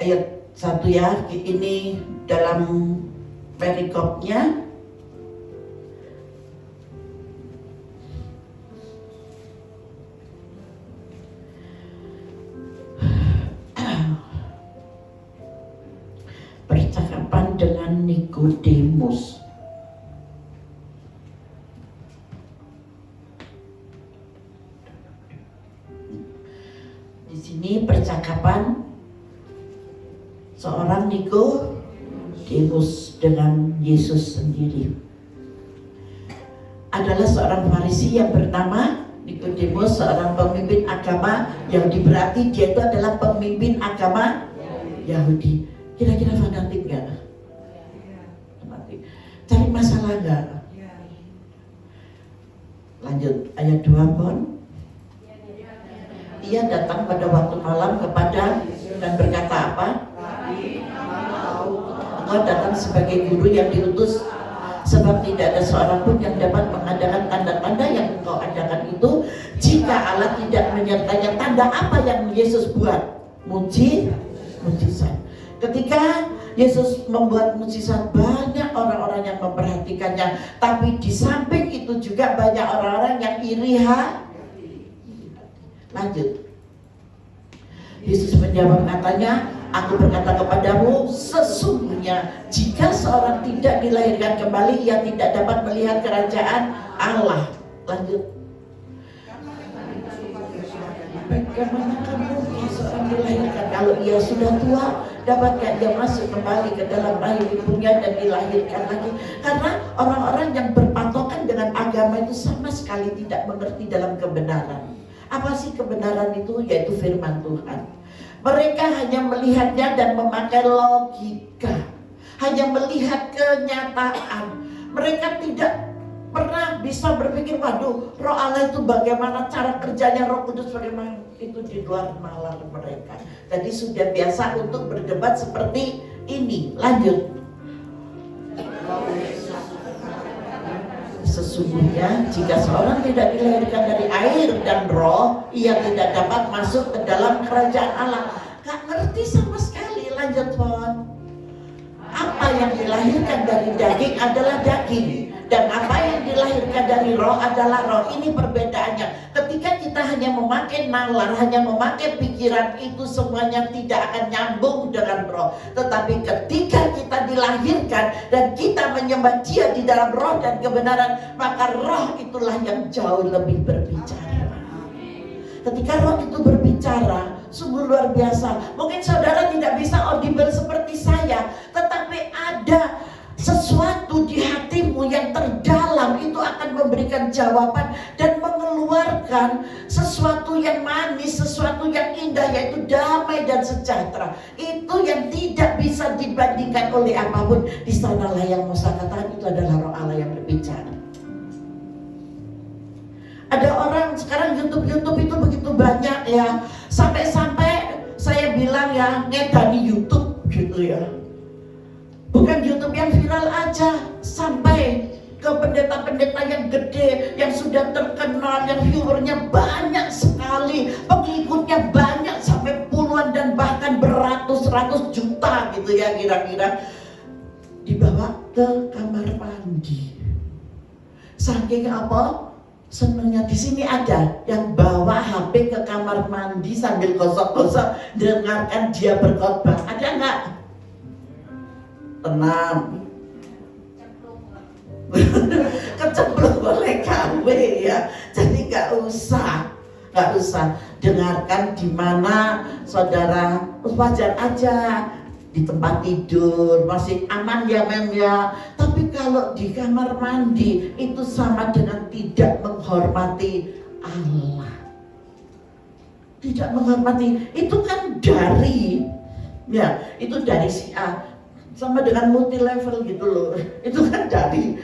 ayat 1 ya, ini dalam perikopnya. Percakapan dengan Nikodemus. Di sini percakapan seorang Nikodemus dengan Yesus sendiri. Adalah seorang Farisi yang bernama Nikodemus, seorang pemimpin agama Yahudi. Berarti dia itu adalah pemimpin agama Yahudi. Kira-kira fanatik nggak? Fanatik. Cari masalah nggak? Lanjut ayat 2 Pon. Ia datang pada waktu malam kepada dan berkata apa? Engkau datang sebagai guru yang diutus, sebab tidak ada seorang pun yang dapat mengadakan tanda-tanda yang engkau adakan itu jika Allah tidak menyertainya. Tanda apa yang Yesus buat? Mujizat. Ketika Yesus membuat mujizat, banyak orang-orang yang memperhatikannya, tapi di samping itu juga banyak orang-orang yang iri hati. Lanjut. Yesus menjawab katanya, aku berkata kepadamu, sesungguhnya jika seorang tidak dilahirkan kembali, ia tidak dapat melihat kerajaan Allah. Lanjut. Bagaimana kamu seorang dilahirkan kalau ia sudah tua? Dapatkah dia masuk kembali ke dalam rahim ibunya dan dilahirkan lagi? Karena orang-orang yang berpatokan dengan agama itu sama sekali tidak mengerti dalam kebenaran. Apa sih kebenaran itu? Yaitu firman Tuhan. Mereka hanya melihatnya dan memakai logika, hanya melihat kenyataan. Mereka tidak pernah bisa berpikir, waduh, Roh Allah itu bagaimana, cara kerjanya Roh Kudus bagaimana, itu di luar nalar mereka. Jadi sudah biasa untuk berdebat seperti ini. Lanjut. Sesungguhnya jika seorang tidak dilahirkan dari air dan roh, ia tidak dapat masuk ke dalam kerajaan Allah. Gak ngerti sama sekali. Lanjut, Pon. Apa yang dilahirkan dari daging adalah daging, dan apa yang dilahirkan dari roh adalah roh. Ini perbedaannya. Ketika kita hanya memakai nalar, hanya memakai pikiran, itu semuanya tidak akan nyambung dengan roh. Tetapi ketika kita dilahirkan dan kita menyembah Dia di dalam roh dan kebenaran, maka roh itulah yang jauh lebih berbicara. Ketika roh itu berbicara, sungguh luar biasa. Mungkin saudara tidak bisa audible seperti saya, tetapi ada sesuatu di hatimu yang terdalam, itu akan memberikan jawaban dan mengeluarkan sesuatu yang manis, sesuatu yang indah, yaitu damai dan sejahtera. Itu yang tidak bisa dibandingkan oleh apapun. Di sanalah yang Musa katakan itu adalah roh Allah yang berbicara. Ada orang sekarang YouTube itu begitu banyak ya, sampai-sampai saya bilang ya, ngedani YouTube gitu ya. Bukan YouTube yang viral aja, sampai ke pendeta-pendeta yang gede, yang sudah terkenal, yang viewernya banyak sekali, pengikutnya banyak sampai puluhan dan bahkan beratus-ratus juta gitu ya kira-kira, dibawa ke kamar mandi. Saking apa? Senangnya. Di sini ada yang bawa HP ke kamar mandi sambil gosok-gosok dengarkan dia berkhotbah. Ada nggak? Tenang. Kecemplung boleh KW ya. Jadi nggak usah dengarkan di mana saudara, wajar aja. Di tempat tidur masih aman ya mem ya. Tapi kalau di kamar mandi itu sama dengan tidak menghormati Allah. Tidak menghormati, itu kan dari ya, itu dari si A, sama dengan multi level gitu loh. Itu kan dari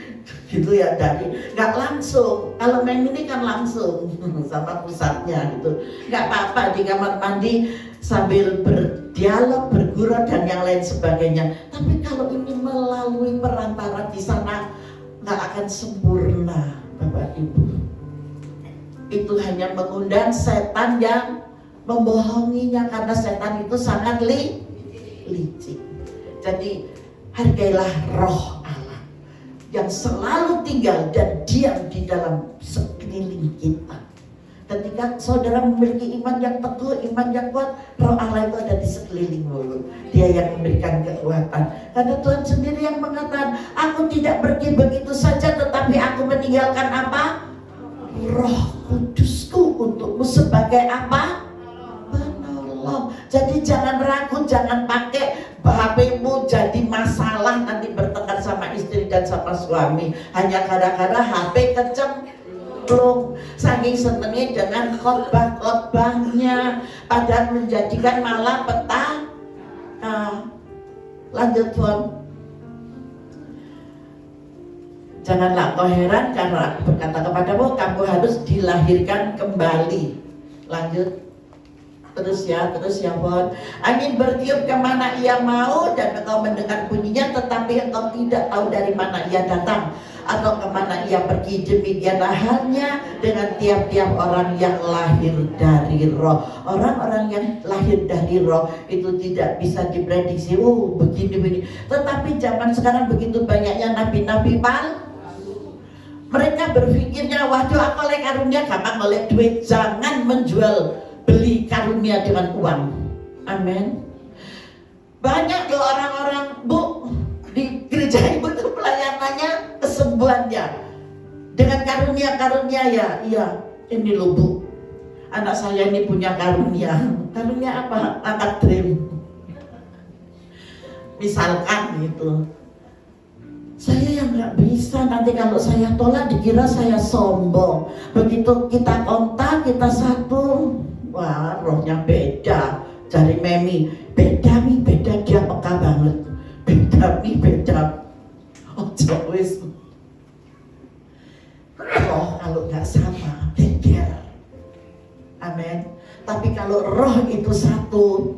gitu ya, dari nggak langsung. Kalau mem ini kan langsung sama pusatnya gitu. Nggak apa-apa di kamar mandi sambil berdialog, bergurau dan yang lain sebagainya. Tapi kalau ini melalui perantara, di sana nggak akan sempurna, Bapak Ibu. Itu hanya mengundang setan yang membohonginya, karena setan itu sangat licik. Jadi hargailah roh Allah yang selalu tinggal dan diam di dalam sekeliling kita. Ketika saudara memiliki iman yang teguh, iman yang kuat, roh Allah itu ada di sekelilingmu. Dia yang memberikan kekuatan. Karena Tuhan sendiri yang mengatakan, aku tidak pergi begitu saja, tetapi aku meninggalkan apa? Roh Kudusku untukmu sebagai apa? Penolong. Jadi jangan ragu, jangan pakai HP-mu jadi masalah nanti bertengkar sama istri dan sama suami. Hanya gara-gara HP kecemplung. Saking senengnya dengan khotbah-khotbahnya, padahal menjadikan malah petaka. Lanjut Tuhan. Janganlah kau heran karena berkata kepadamu, kamu harus dilahirkan kembali. Lanjut. Terus ya Tuhan. Angin bertiup kemana ia mau dan engkau mendengar bunyinya, tetapi engkau tidak tahu dari mana ia datang atau kemana ia pergi. Demikianlah halnya dengan tiap-tiap orang yang lahir dari roh. Orang-orang yang lahir dari roh itu tidak bisa diprediksi, begini. Tetapi zaman sekarang begitu banyaknya nabi-nabi palsu. Mereka berpikirnya, waduh aku oleh karunia gampang oleh duit. Jangan menjual beli karunia dengan uang. Amin. Banyak loh orang-orang, Bu, di gereja ibu itu pelayanannya kesembuhannya dengan karunia-karunia ya. Iya, ini loh Bu, anak saya ini punya karunia. Karunia apa? Angkat dream. Misalkan gitu. Saya yang nggak bisa, nanti kalau saya tolak dikira saya sombong. Begitu kita kontak, kita satu, wah rohnya beda. Dari Memi, beda dia peka banget. Beda. Oh wis. Roh kalau nggak sama, beda. Amin. Tapi kalau roh itu satu,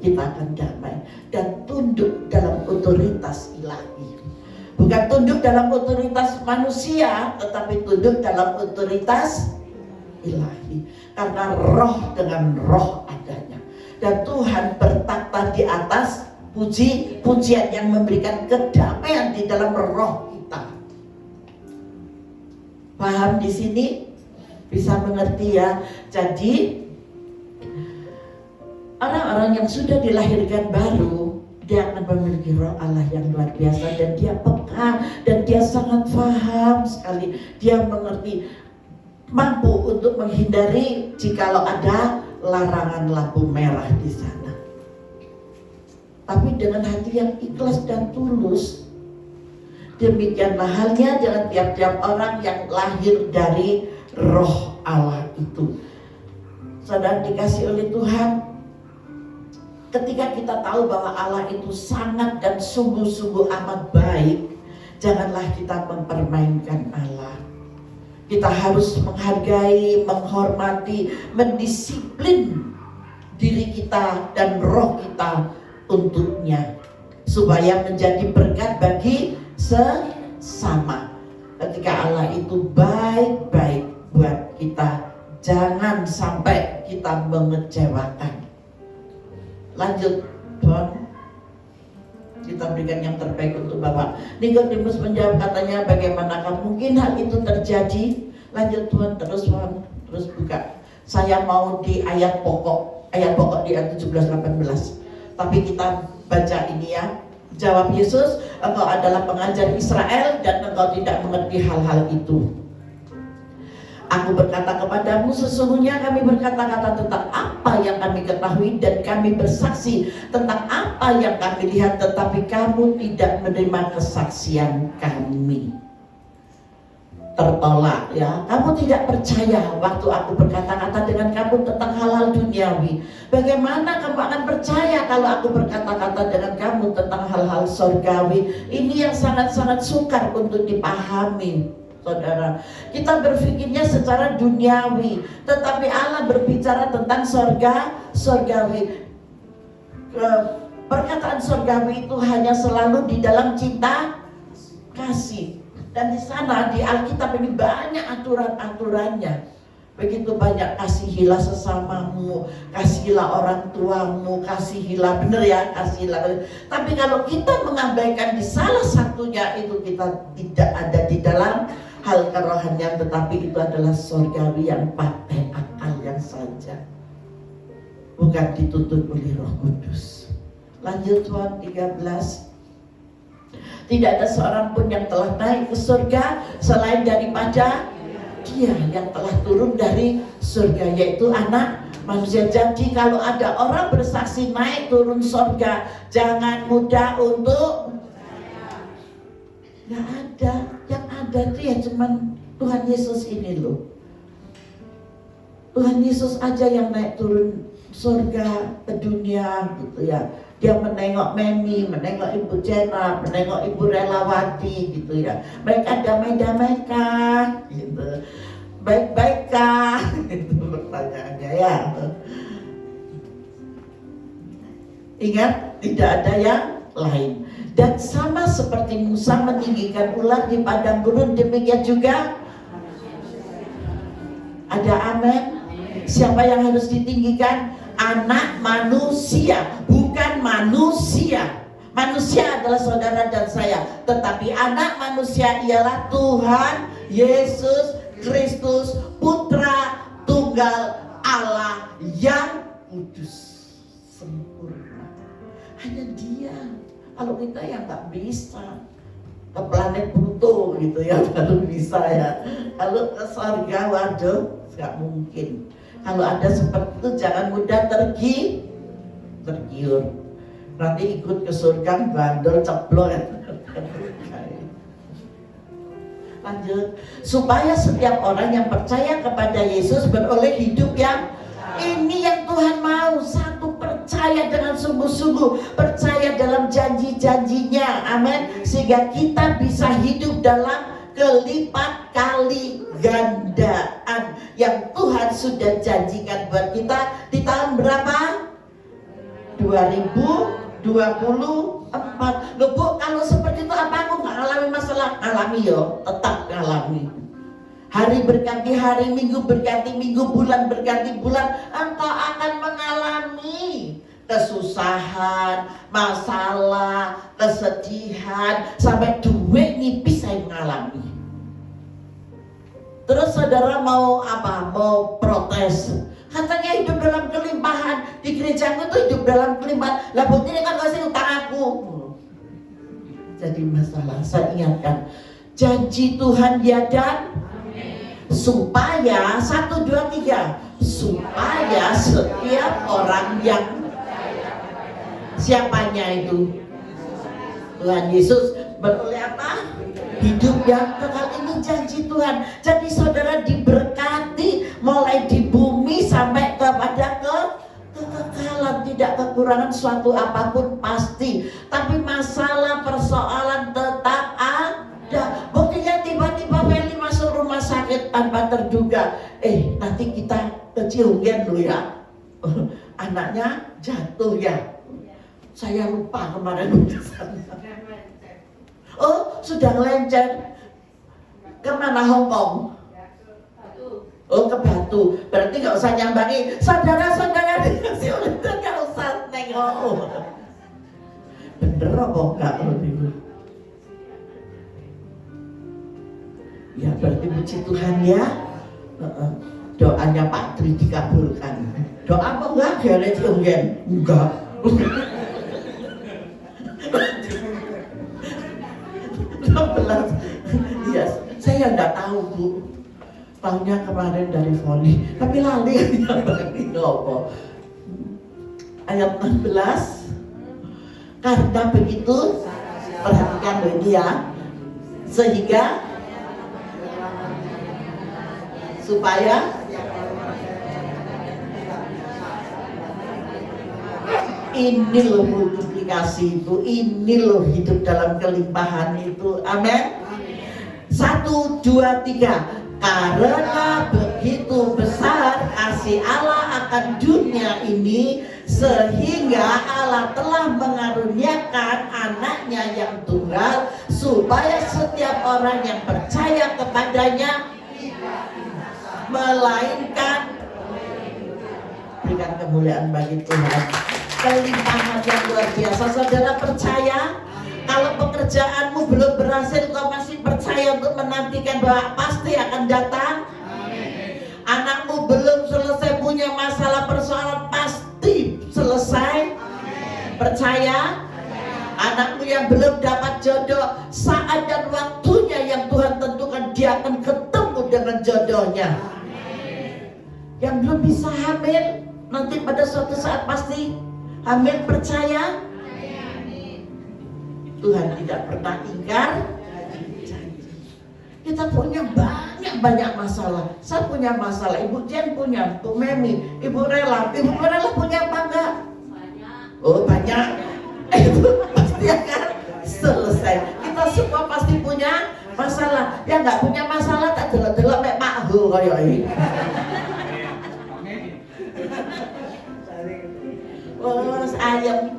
kita akan damai. Dan tunduk dalam otoritas ilahi. Bukan tunduk dalam otoritas manusia, tetapi tunduk dalam otoritas ilahi. Karena roh dengan roh adanya. Dan Tuhan bertakhta di atas puji-pujian yang memberikan kedamaian di dalam roh kita. Paham di sini? Bisa mengerti ya. Jadi orang-orang yang sudah dilahirkan baru, dia akan memiliki roh Allah yang luar biasa, dan dia peka, dan dia sangat paham sekali. Dia mengerti, mampu untuk menghindari jikalau ada larangan lampu merah di sana. Tapi dengan hati yang ikhlas dan tulus. Demikianlah halnya dengan tiap-tiap orang yang lahir dari roh Allah itu. Saudara dikasih oleh Tuhan, ketika kita tahu bahwa Allah itu sangat dan sungguh-sungguh amat baik, janganlah kita mempermainkan Allah. Kita harus menghargai, menghormati, mendisiplin diri kita dan roh kita untuknya, supaya menjadi berkat bagi sesama. Ketika Allah itu baik-baik buat kita, jangan sampai kita mengecewakan. Lanjut, Tuhan. Kita berikan yang terbaik untuk Bapak. Nikodemus menjawab, katanya, bagaimanakah mungkin hal itu terjadi? Lanjut Tuhan, terus Tuhan, terus buka. Saya mau di ayat pokok di ayat 17-18. Tapi kita baca ini ya. Jawab Yesus, engkau adalah pengajar Israel dan engkau tidak mengerti hal-hal itu. Aku berkata kepadamu, sesungguhnya kami berkata-kata tentang apa yang kami ketahui dan kami bersaksi tentang apa yang kami lihat, tetapi kamu tidak menerima kesaksian kami. Tertolak ya, kamu tidak percaya waktu aku berkata-kata dengan kamu tentang hal-hal duniawi. Bagaimana kamu akan percaya kalau aku berkata-kata dengan kamu tentang hal-hal surgawi? Ini yang sangat-sangat sukar untuk dipahami, saudara. Kita berpikirnya secara duniawi, tetapi Allah berbicara tentang surgawi. Perkataan surgawi itu hanya selalu di dalam cinta kasih. Dan di sana di Alkitab ini banyak aturan-aturannya. Begitu banyak, kasihilah sesamamu, kasihilah orang tuamu, kasihilah, benar ya, kasihilah. Tapi kalau kita mengabaikan di salah satunya, itu kita tidak ada di dalam hal kerohanian, tetapi itu adalah surgawi yang pakai akal yang saja, bukan dituntut oleh Roh Kudus. Lanjut Tuhan 13. Tidak ada seorang pun yang telah naik ke surga selain daripada Dia yang telah turun dari surga, yaitu Anak Manusia. Jadi kalau ada orang bersaksi naik turun surga, jangan mudah untuk nggak ada. Yang ada itu ya cuman Tuhan Yesus ini loh. Tuhan Yesus aja yang naik turun surga ke dunia gitu ya. Dia menengok Memi, menengok Ibu Jena, menengok Ibu Relawati gitu ya. Mereka damai-damai kah? Gitu. Baik-baik kah? Itu pertanyaannya ya. Ingat, tidak ada yang lain. Dan sama seperti Musa meninggikan ular di padang gurun, demikian juga ada amin. Siapa yang harus ditinggikan? Anak manusia, bukan manusia. Manusia adalah saudara dan saya, tetapi anak manusia ialah Tuhan Yesus Kristus, Putra Tunggal Allah yang kudus, sempurna. Hanya Dia. Kalau kita yang nggak bisa ke planet Pluto gitu ya, baru bisa ya. Kalau ke surga, waduh, nggak mungkin. Kalau ada seperti itu, jangan mudah tergiur. Nanti ikut ke surga, bandel, ceplok. Lanjut. Supaya setiap orang yang percaya kepada Yesus beroleh hidup yang ini yang Tuhan mau. Satu, percaya dengan sungguh-sungguh, percaya dalam janji-janjinya, amin. Sehingga kita bisa hidup dalam kelipat kali gandaan yang Tuhan sudah janjikan buat kita di tahun berapa? 2020 24. Loh Bu, kalau seperti itu apa aku nggak ngalami masalah? Alami yo, tetap ngalami. Hari berganti hari, minggu berganti minggu, bulan berganti bulan, engkau akan mengalami kesusahan, masalah, kesedihan, sampai duit nipis saya mengalami. Terus saudara mau apa? Mau protes. Katanya hidup dalam kelimpahan, di gerejaku tuh hidup dalam kelimpahan. Lah buktinya kan kasih utang aku. Jadi masalah, saya ingatkan, janji Tuhan ya dan supaya 1, 2, 3 supaya setiap orang yang siapanya itu Tuhan Yesus beroleh apa? Hidup yang kekal. Ini janji Tuhan. Jadi saudara diberkati mulai di bumi sampai kepada kekekalan, tidak kekurangan suatu apapun pasti. Tapi masalah persoalan tetap ada. Buktinya tiba-tiba Feli masuk rumah sakit tanpa terduga. Nanti kita keciuman loh ya. Anaknya jatuh ya. Saya lupa kemarin di sana. Oh, sudah ngelenceng. Kemana Hongkong? Oh, ke Batu. Berarti nggak usah nyambangi. Saudara-saudara dikasih oleh Tuhan, nggak usah nengok. Bener apa enggak? Ya berarti puji Tuhan ya. Doanya Pak Tri dikabulkan. Doa apa enggak? Gale ciungen. Enggak. Yes, saya enggak tahu Bu. Tahunya kemarin dari Foni. Tapi lali ya bagi ngopo. Ayat 16. Karena begitu, perhatikan ini ya. Sehingga supaya ini loh multiplikasi itu, ini loh hidup dalam kelimpahan itu. Amin. 1, 2, 3. Karena begitu besar kasih Allah akan dunia ini, sehingga Allah telah mengaruniakan anaknya yang tunggal, supaya setiap orang yang percaya kepadanya melainkan, berikan kemuliaan bagi Tuhan. Kelimpahan yang luar biasa. Saudara percaya? Kalau pekerjaanmu belum berhasil, kau masih percaya untuk menantikan bahwa pasti akan datang? Amin. Anakmu belum selesai punya masalah persoalan, pasti selesai? Amin. Percaya? Anakmu yang belum dapat jodoh, saat dan waktunya yang Tuhan tentukan, dia akan ketemu dengan jodohnya. Yang belum bisa hamil, nanti pada suatu saat pasti hamil. Percaya? Tuhan tidak pernah ingkar janji. Kita punya banyak masalah. Saya punya masalah, Ibu Jen punya, Bu Memi, Ibu Rela punya apa enggak? Banyak. Oh banyak. Itu pasti akan selesai. Kita semua pasti punya masalah. Yang nggak punya masalah tak delok-delok mek makhu kaya iki. Oh, ayam.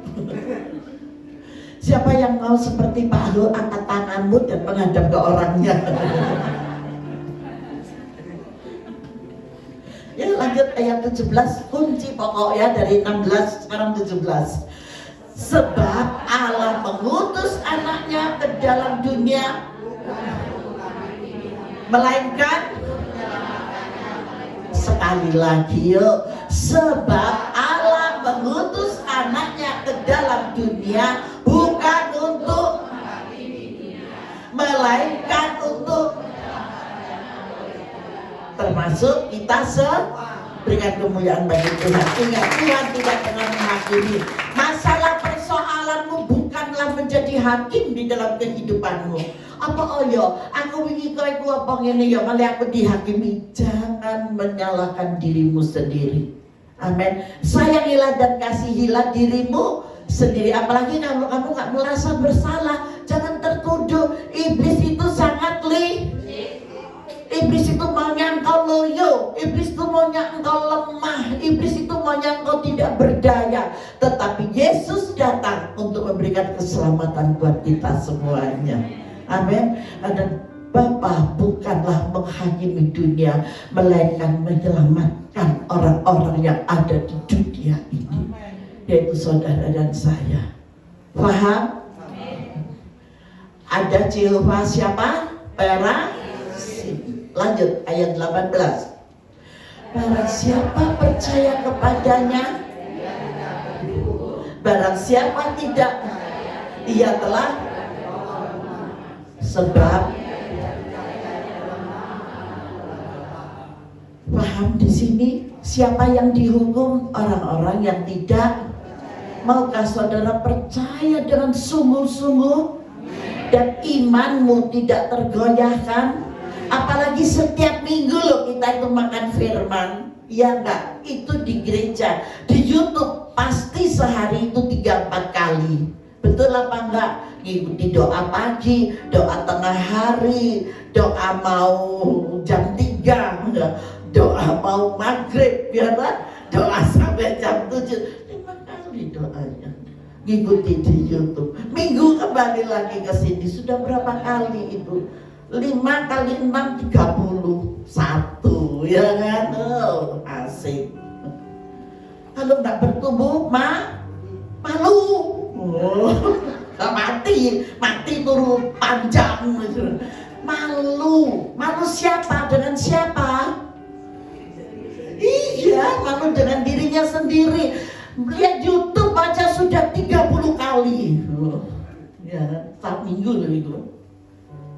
Siapa yang mau seperti Pak Hul, angkat tanganmu dan menghadap ke orangnya. Ya lanjut ayat 17, kunci pokok ya dari 16 sekarang 17. Sebab Allah mengutus anaknya ke dalam dunia, melainkan, sekali lagi yuk, sebab Allah mengutus anaknya ke dalam dunia bukan untuk, melainkan untuk, termasuk kita berikan kemuliaan bagi Tuhan. Ingat, Tuhan tidak pernah menghakimi. Masalah persoalanmu bukanlah menjadi hakim di dalam kehidupanmu. Apa oyo, aku wingi kowe ku apa ngene ya malah aku dihakimi. Jangan menyalahkan dirimu sendiri. Amin. Sayangilah dan kasihilah dirimu sendiri. Apalagi kalau kamu nggak merasa bersalah, jangan tertuduh. Iblis itu sangat Iblis itu maunya engkau loyo, iblis itu maunya engkau lemah, iblis itu maunya engkau tidak berdaya. dunia, tetapi Yesus datang untuk memberikan keselamatan buat kita semuanya. Amin. Dan Bapa bukanlah menghakimi dunia, melainkan menyelamatkan orang-orang yang ada di dunia ini, yaitu saudara dan saya. Paham? Ada Jehovah siapa? Lanjut ayat 18. Barang siapa percaya kepadanya, barang siapa tidak, ia telah, sebab paham di sini siapa yang dihukum? Orang-orang yang tidak. Maukah saudara percaya dengan sungguh-sungguh dan imanmu tidak tergoyahkan? Apalagi setiap minggu loh kita itu makan firman, ya enggak? Itu di gereja, di YouTube pasti sehari itu 3-4 kali. Betul apa enggak? Ngikuti doa pagi, doa tengah hari, doa mau jam 3, doa mau maghrib, ya kan? Doa sampai jam 7. 5 kali doanya. Ngikuti di YouTube. Minggu kembali lagi ke sini. Sudah berapa kali itu? 5 kali 6 31, ya kan? Oh, asik. Kalau nggak bertumbuh, malu. Oh, mati turun panjang. Malu siapa? Dengan siapa? Iya, malu dengan dirinya sendiri. Lihat YouTube aja sudah 30 kali. Oh, ya, satu minggu loh itu.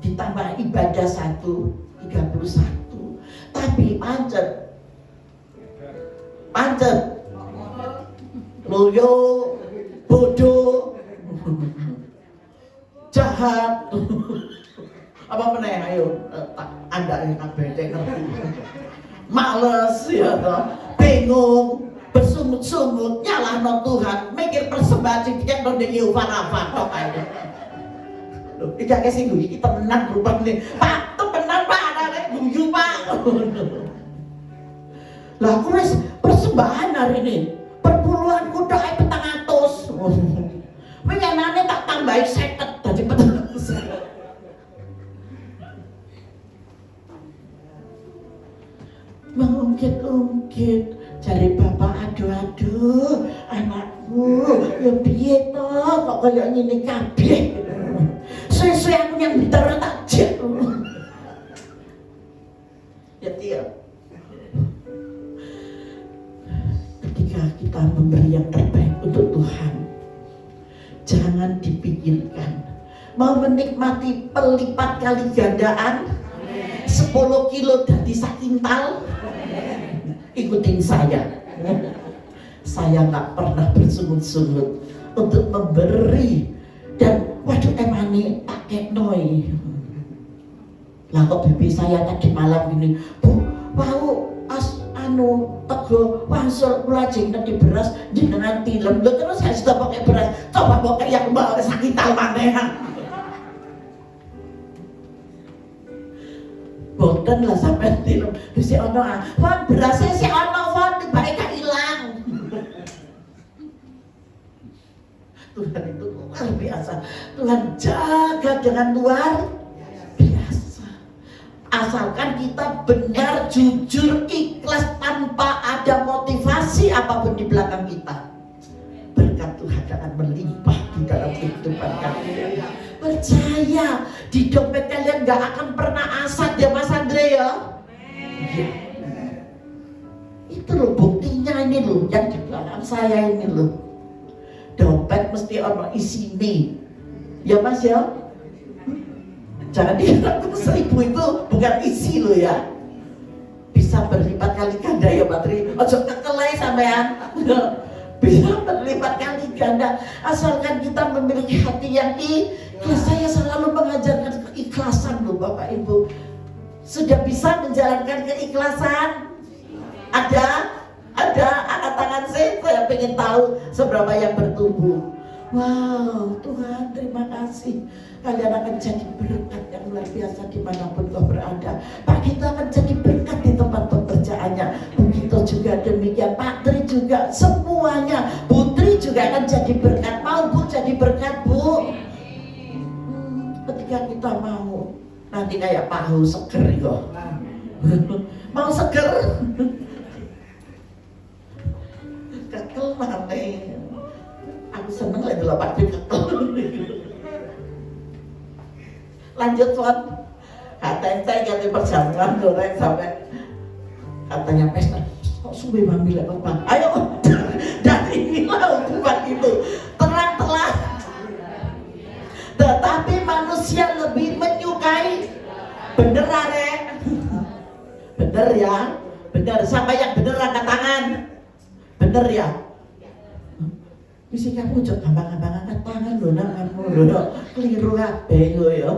Ditambah ibadah 1, 31. Tapi pancet loyo, bodoh, jahat. Apa meneh ayo Anda yang kabeh ngerti. Males ya toh, bingung, bersungut-sungut, nyalahno Tuhan, mikir persembahan sing dikek ning Yehova Rafa tok ae. Tidak kasih gue, kita menang berubah nih. Pak, temenan Pak, ada guyu Pak. Lah aku wis persembahan hari ini. Perpuluhan kuda ae 400. Winginane tak tambahi 50 dadi 400. Mengungkit-ungkit cari bapak, aduh anakku ya piye to kok kaya ngene kabeh. Sesuai aku yang bicara tak jek. Ya Tia, ketika kita memberi yang terbaik untuk Tuhan, jangan dipikirkan mau menikmati pelipat kali gandaan 10 kilo dari sakintal. Ikutin saya. Saya nggak pernah bersungut-sungut untuk memberi. Dan waduh emani tak keknoi. Lah kok bibi saya tadi malam ini, Bu, wau tego wangsul kula jeneng di beras jenengan tilem. Lho terus saya sudah pakai beras, coba pakai yang mbak sakital manehan. Boten lah sampai tilem. Wis ono ah, "Fon berasnya si ono Fon, tibake gak ilang." Tuhan itu luar biasa. Tuhan jaga dengan luar biasa. Asalkan kita benar, jujur, ikhlas tanpa ada motivasi apapun di belakang kita, berkat Tuhan akan melimpah di dalam kehidupan kalian. Percaya, di dompet kalian gak akan pernah asat ya Mas Andre ya. Ya. Itu loh buktinya ini loh, yang di belakang saya ini loh. Dompet mesti ono isine. Ya Mas ya. Jangan dikira 1000 itu bukan isi loh ya. Bisa berlipat kali ganda ya Patri. Ojo kekelai sampean. Bisa berlipat kali ganda asalkan kita memiliki hati yang ikhlas. Saya selalu mengajarkan keikhlasan loh Bapak Ibu. Sudah bisa menjalankan keikhlasan? Ada angkat tangan saya pengen tahu seberapa yang bertumbuh. Wow, Tuhan terima kasih. Kalian akan jadi berkat yang luar biasa dimanapun kau berada. Pak kita akan jadi berkat di tempat pekerjaannya. Begitu juga demikian Pak Tri juga semuanya. Putri akan jadi berkat. Mau Bu jadi berkat Bu? Ketika kita mau, nanti kayak pahu seger kok. Mau seger? Kekel maneh. Aku seneng lagi lho Pak kekel. Lanjut Tuan. Katanya ganti perjamuan goreng sampai katanya pesta. Kok suwe mami lek Bapak? Ayo. Dan inilah hukuman itu. Terang-terang. Tetapi manusia lebih menyukai bener arek. Bener ya. Bener. Sampai yang bener angkat tangan. Bener ya. Mesti kamu juga gampang-gampang angkat tangan loh, nanganmu loh, keliru kabeh ya.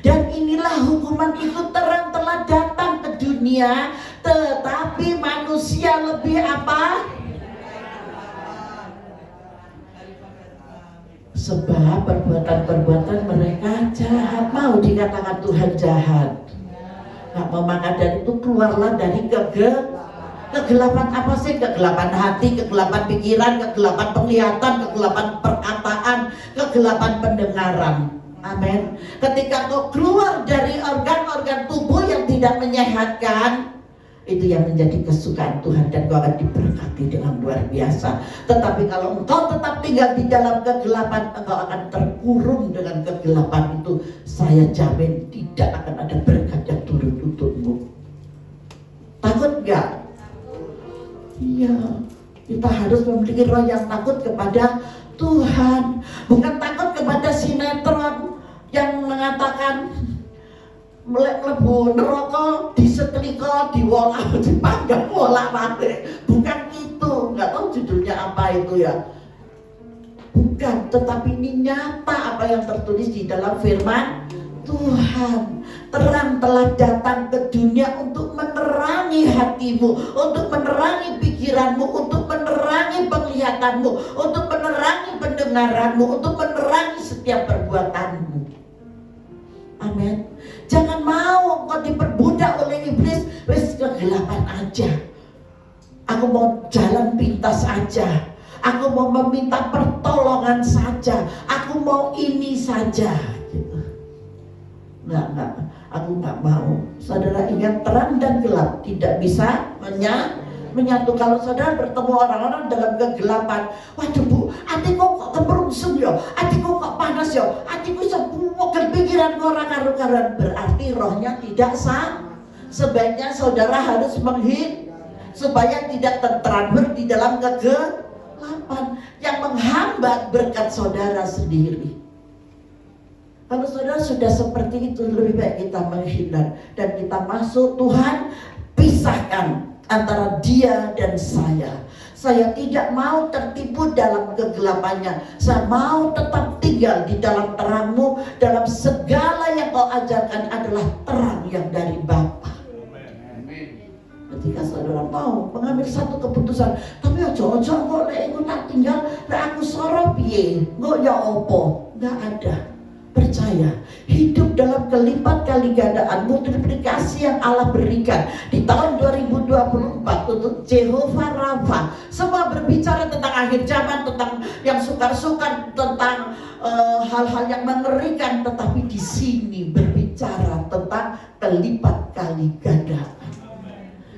Dan inilah hukuman itu terang telah datang ke dunia, tetapi manusia lebih apa? Sebab perbuatan-perbuatan mereka jahat. Mau dikatakan Tuhan jahat? Nggak mau, maka dari itu keluarlah dari kegelapan apa sih? Kegelapan hati, kegelapan pikiran, kegelapan penglihatan, kegelapan perkataan, kegelapan pendengaran. Amin. Ketika kau keluar dari organ-organ tubuh yang tidak menyehatkan, itu yang menjadi kesukaan Tuhan dan kau akan diberkati dengan luar biasa. Tetapi kalau engkau tetap tinggal di dalam kegelapan, engkau akan terkurung dengan kegelapan itu. Saya jamin tidak akan ada berkat yang turun untukmu. Takut gak? Iya, kita harus memiliki roh yang takut kepada Tuhan, bukan takut kepada sinetron yang mengatakan mlebu neraka disetrika, diwolah, dipanggang wolah mati. Bukan itu, nggak tahu judulnya apa itu ya. Bukan, tetapi ini nyata apa yang tertulis di dalam firman Tuhan. Terang telah datang ke dunia untuk menerangi hatimu, untuk menerangi pikiranmu, untuk menerangi penglihatanmu, untuk menerangi pendengaranmu, untuk menerangi setiap perbuatanmu. Amin. Jangan mau kau diperbudak oleh iblis. Wes kegelapan aja. Aku mau jalan pintas aja. Aku mau meminta pertolongan saja. Aku mau ini saja. Gitu. Enggak. Aku nggak mau. Saudara ingat, terang dan gelap tidak bisa menyatu. Kalau saudara bertemu orang-orang dalam kegelapan, waduh Bu, hatiku kok kemerungsung ya, hatiku kok panas ya, hatiku semua pikiran orang karu-karuan, berarti rohnya tidak sah. Sebaiknya saudara harus supaya tidak tertransfer di dalam kegelapan yang menghambat berkat saudara sendiri. Kalau saudara sudah seperti itu, lebih baik kita menghindar dan kita masuk. Tuhan pisahkan antara dia dan saya. Saya tidak mau tertipu dalam kegelapannya. Saya mau tetap tinggal di dalam terang-Mu. Dalam segala yang Kau ajarkan adalah terang yang dari Bapa. Ketika saudara mau mengambil satu keputusan, tapi ojo-ojo kok lek aku tak tinggal, lek aku soro piye? Kok ya opo? Enggak ada. Percaya, hidup dalam kelipat kali gandaan multiplikasi yang Allah berikan di tahun 2024 untuk Jehovah Rafa. Semua berbicara tentang akhir zaman, tentang yang sukar-sukar, tentang hal-hal yang mengerikan, tetapi di sini berbicara tentang kelipat kali gandaan.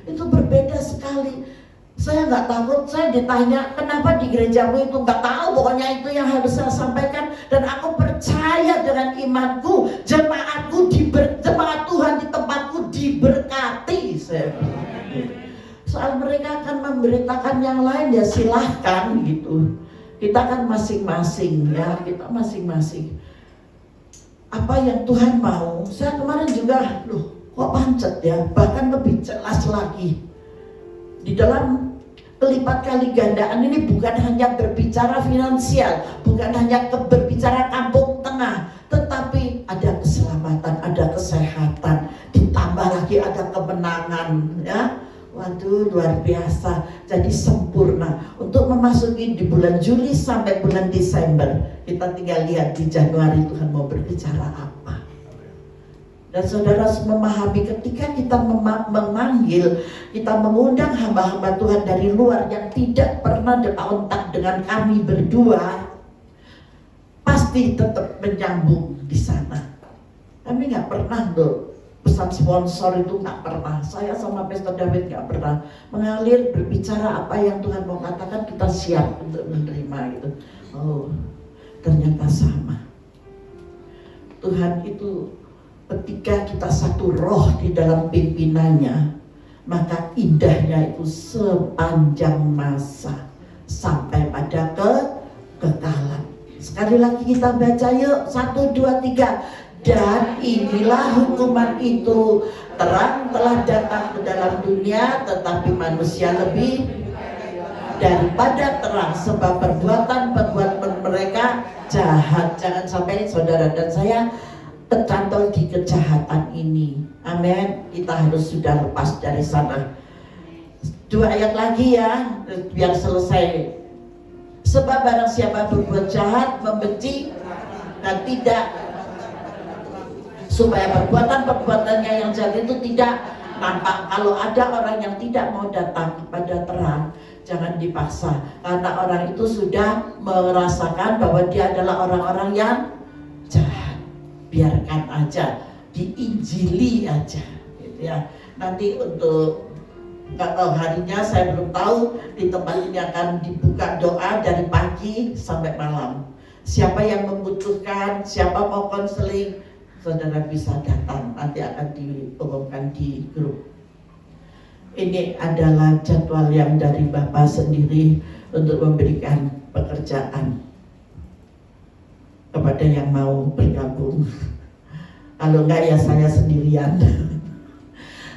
Itu berbeda sekali. Saya nggak takut. Saya ditanya kenapa di gerejamu itu, nggak tahu, pokoknya itu yang harus saya sampaikan. Dan aku percaya dengan imanku, jemaat Tuhan di tempatku diberkati. Soal mereka akan memberitakan yang lain, ya silahkan gitu. Kita kan masing-masing ya, kita masing-masing. Apa yang Tuhan mau. Saya kemarin juga, kok pancet ya, bahkan lebih jelas lagi. Di dalam kelipat kali gandaan ini bukan hanya berbicara finansial, bukan hanya berbicara kampung tengah, tetapi ada keselamatan, ada kesehatan, ditambah lagi ada kemenangan ya. Waduh, luar biasa. Jadi sempurna. Untuk memasuki di bulan Juli sampai bulan Desember, kita tinggal lihat di Januari Tuhan mau berbicara apa. Dan saudara harus memahami ketika kita memanggil, kita mengundang hamba-hamba Tuhan dari luar yang tidak pernah kontak dengan kami berdua, pasti tetap menyambung di sana. Kami nggak pernah loh pesan sponsor, itu nggak pernah. Saya sama Pastor David nggak pernah mengalir berbicara apa yang Tuhan mau katakan, kita siap untuk menerima gitu. Oh, ternyata sama. Tuhan itu ketika kita satu roh di dalam pimpinannya, maka indahnya itu sepanjang masa sampai pada kekekalan. Sekali lagi kita baca yuk, 1, 2, 3. Dan inilah hukuman itu, terang telah datang ke dalam dunia, tetapi manusia lebih daripada terang, sebab perbuatan mereka jahat. Jangan sampai saudara dan saya tercantol di kejahatan ini. Amin. Kita harus sudah lepas dari sana. 2 ayat lagi ya, biar selesai. Sebab barang siapa berbuat jahat, membenci dan tidak, supaya perbuatan-perbuatannya yang jahat itu tidak nampak. Kalau ada orang yang tidak mau datang kepada terang, jangan dipaksa, karena orang itu sudah merasakan bahwa dia adalah orang-orang yang jahat. Biarkan aja, diinjili aja gitu ya. Nanti untuk nggak tahu harinya, saya belum tahu. Di tempat ini akan dibuka doa dari pagi sampai malam. Siapa yang membutuhkan, siapa mau konseling, saudara bisa datang, nanti akan diumumkan di grup. Ini adalah jadwal yang dari Bapak sendiri untuk memberikan pekerjaan kepada yang mau bergabung. Kalau enggak ya saya sendirian.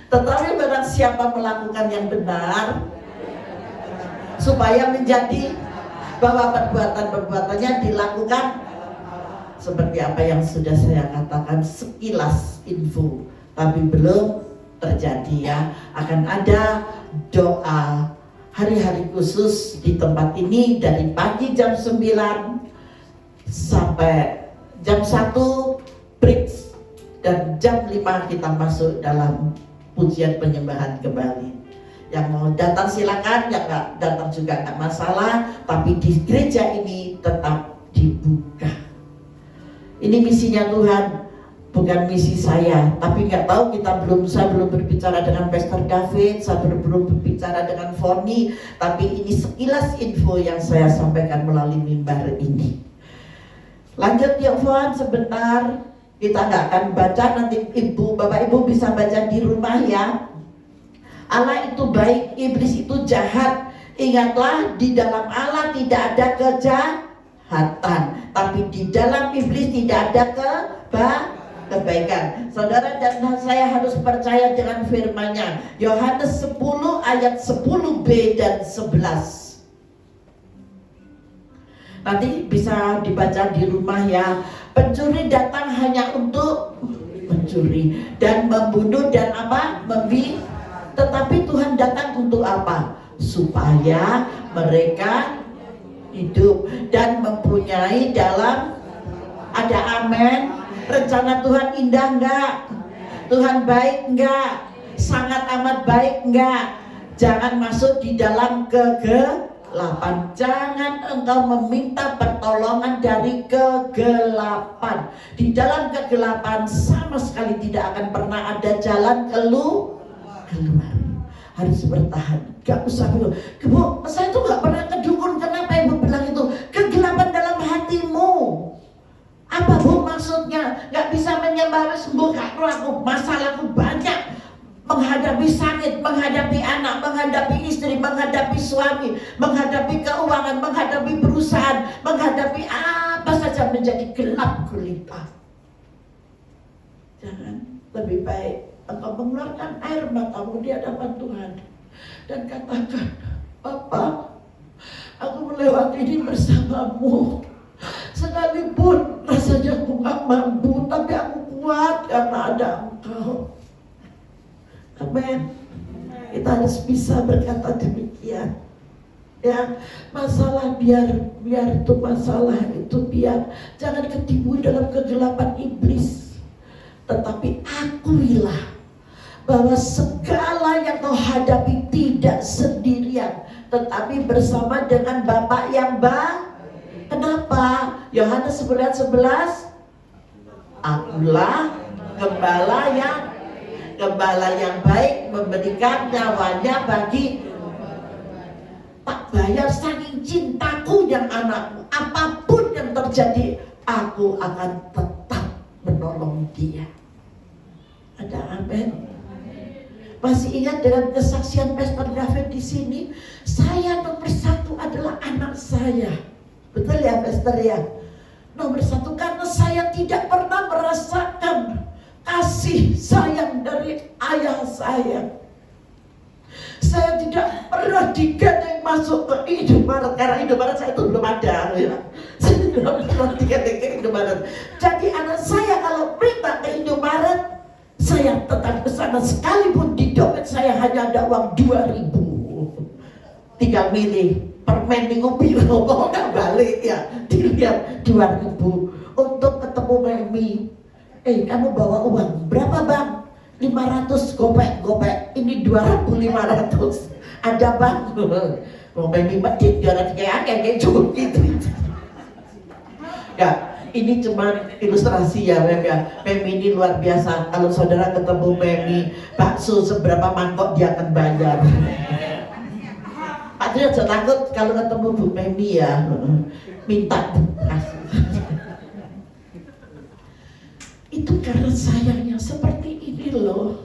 Tetapi barang siapa melakukan yang benar, supaya menjadi bahwa perbuatan-perbuatannya dilakukan seperti apa yang sudah saya katakan, sekilas info, tapi belum terjadi ya. Akan ada doa hari-hari khusus di tempat ini dari pagi jam 9 sampai jam 1 break, dan jam 5 kita masuk dalam pujian penyembahan kembali. Yang mau datang silakan, yang nggak datang juga nggak masalah, tapi di gereja ini tetap dibuka. Ini misinya Tuhan, bukan misi saya. Tapi nggak tahu, saya belum berbicara dengan Pastor David, saya belum berbicara dengan Foni, tapi ini sekilas info yang saya sampaikan melalui mimbar ini. Lanjut yuk Fon, sebentar. Kita nggak akan baca, nanti Bapak Ibu bisa baca di rumah ya. Allah itu baik, iblis itu jahat. Ingatlah, di dalam Allah tidak ada kejahatan, tapi di dalam iblis tidak ada kebaikan. Saudara dan saya harus percaya dengan firman-Nya. Yohanes 10 ayat 10b dan 11. Nanti bisa dibaca di rumah ya. Pencuri datang hanya untuk mencuri dan membunuh dan apa? Tetapi Tuhan datang untuk apa? Supaya mereka hidup dan mempunyai dalam ada. Amin. Rencana Tuhan indah enggak? Tuhan baik enggak? Sangat amat baik enggak? Jangan masuk di dalam kegelapan. Jangan engkau meminta pertolongan dari kegelapan. Di dalam kegelapan sama sekali tidak akan pernah ada jalan keluar. Harus bertahan. Gak usah bilang, Bu, saya tuh gak pernah ke dukun. Kenapa Ibu bilang itu? Kegelapan dalam hatimu. Apa Bu maksudnya? Gak bisa menyembah, sembuh aku, masalahku banyak. Menghadapi sakit, menghadapi anak, menghadapi istri, menghadapi suami, menghadapi keuangan, menghadapi perusahaan, menghadapi apa saja menjadi gelap gulita. Jangan, lebih baik engkau mengeluarkan air matamu di hadapan Tuhan dan katakan, Bapa, aku melewati ini bersamamu. Sekalipun rasanya aku gak mampu, tapi aku kuat karena ada Engkau. Amin. Kita harus bisa berkata demikian. Ya, masalah biar itu masalah itu biar jangan ketipu dalam kegelapan iblis. Tetapi akuilah bahwa segala yang kau hadapi tidak sendirian, tetapi bersama dengan Bapa yang baik. Kenapa? Yohanes 11:11, akulah gembala yang baik, memberikan nyawanya bagi. Tak bayar, saking cintaku yang anakmu, apapun yang terjadi, aku akan tetap menolong dia. Ada amin? Masih ingat dengan kesaksian Pastor David di sini? Saya nomor satu adalah anak saya. Betul ya Pastor ya? Nomor satu, karena saya tidak pernah merasakan kasih sayang dari ayah saya. Saya tidak pernah digandeng masuk ke Indomaret, karena Indomaret saya itu belum ada ya. Saya tidak pernah digandeng ke Indomaret. Jadi anak saya kalau minta ke Indomaret, saya tetap ke sana, sekalipun di dompet saya hanya ada uang 2.000. Tinggal milih permen minggu biru, kok nggak balik ya, dilihat 2.000 untuk ketemu Memi. Kamu bawa uang berapa bang? 500 gopek, ini 2.500. Ada bang? Mau Memi medit, jangan kayak gitu. Ya, ini cuma ilustrasi ya Mem ya. Memi ini luar biasa. Kalau saudara ketemu Memi, bakso seberapa mangkok dia akan bayar. Pak Trio jangan takut kalau ketemu Bu Memi ya, minta kasih. Itu karena sayangnya seperti ini loh.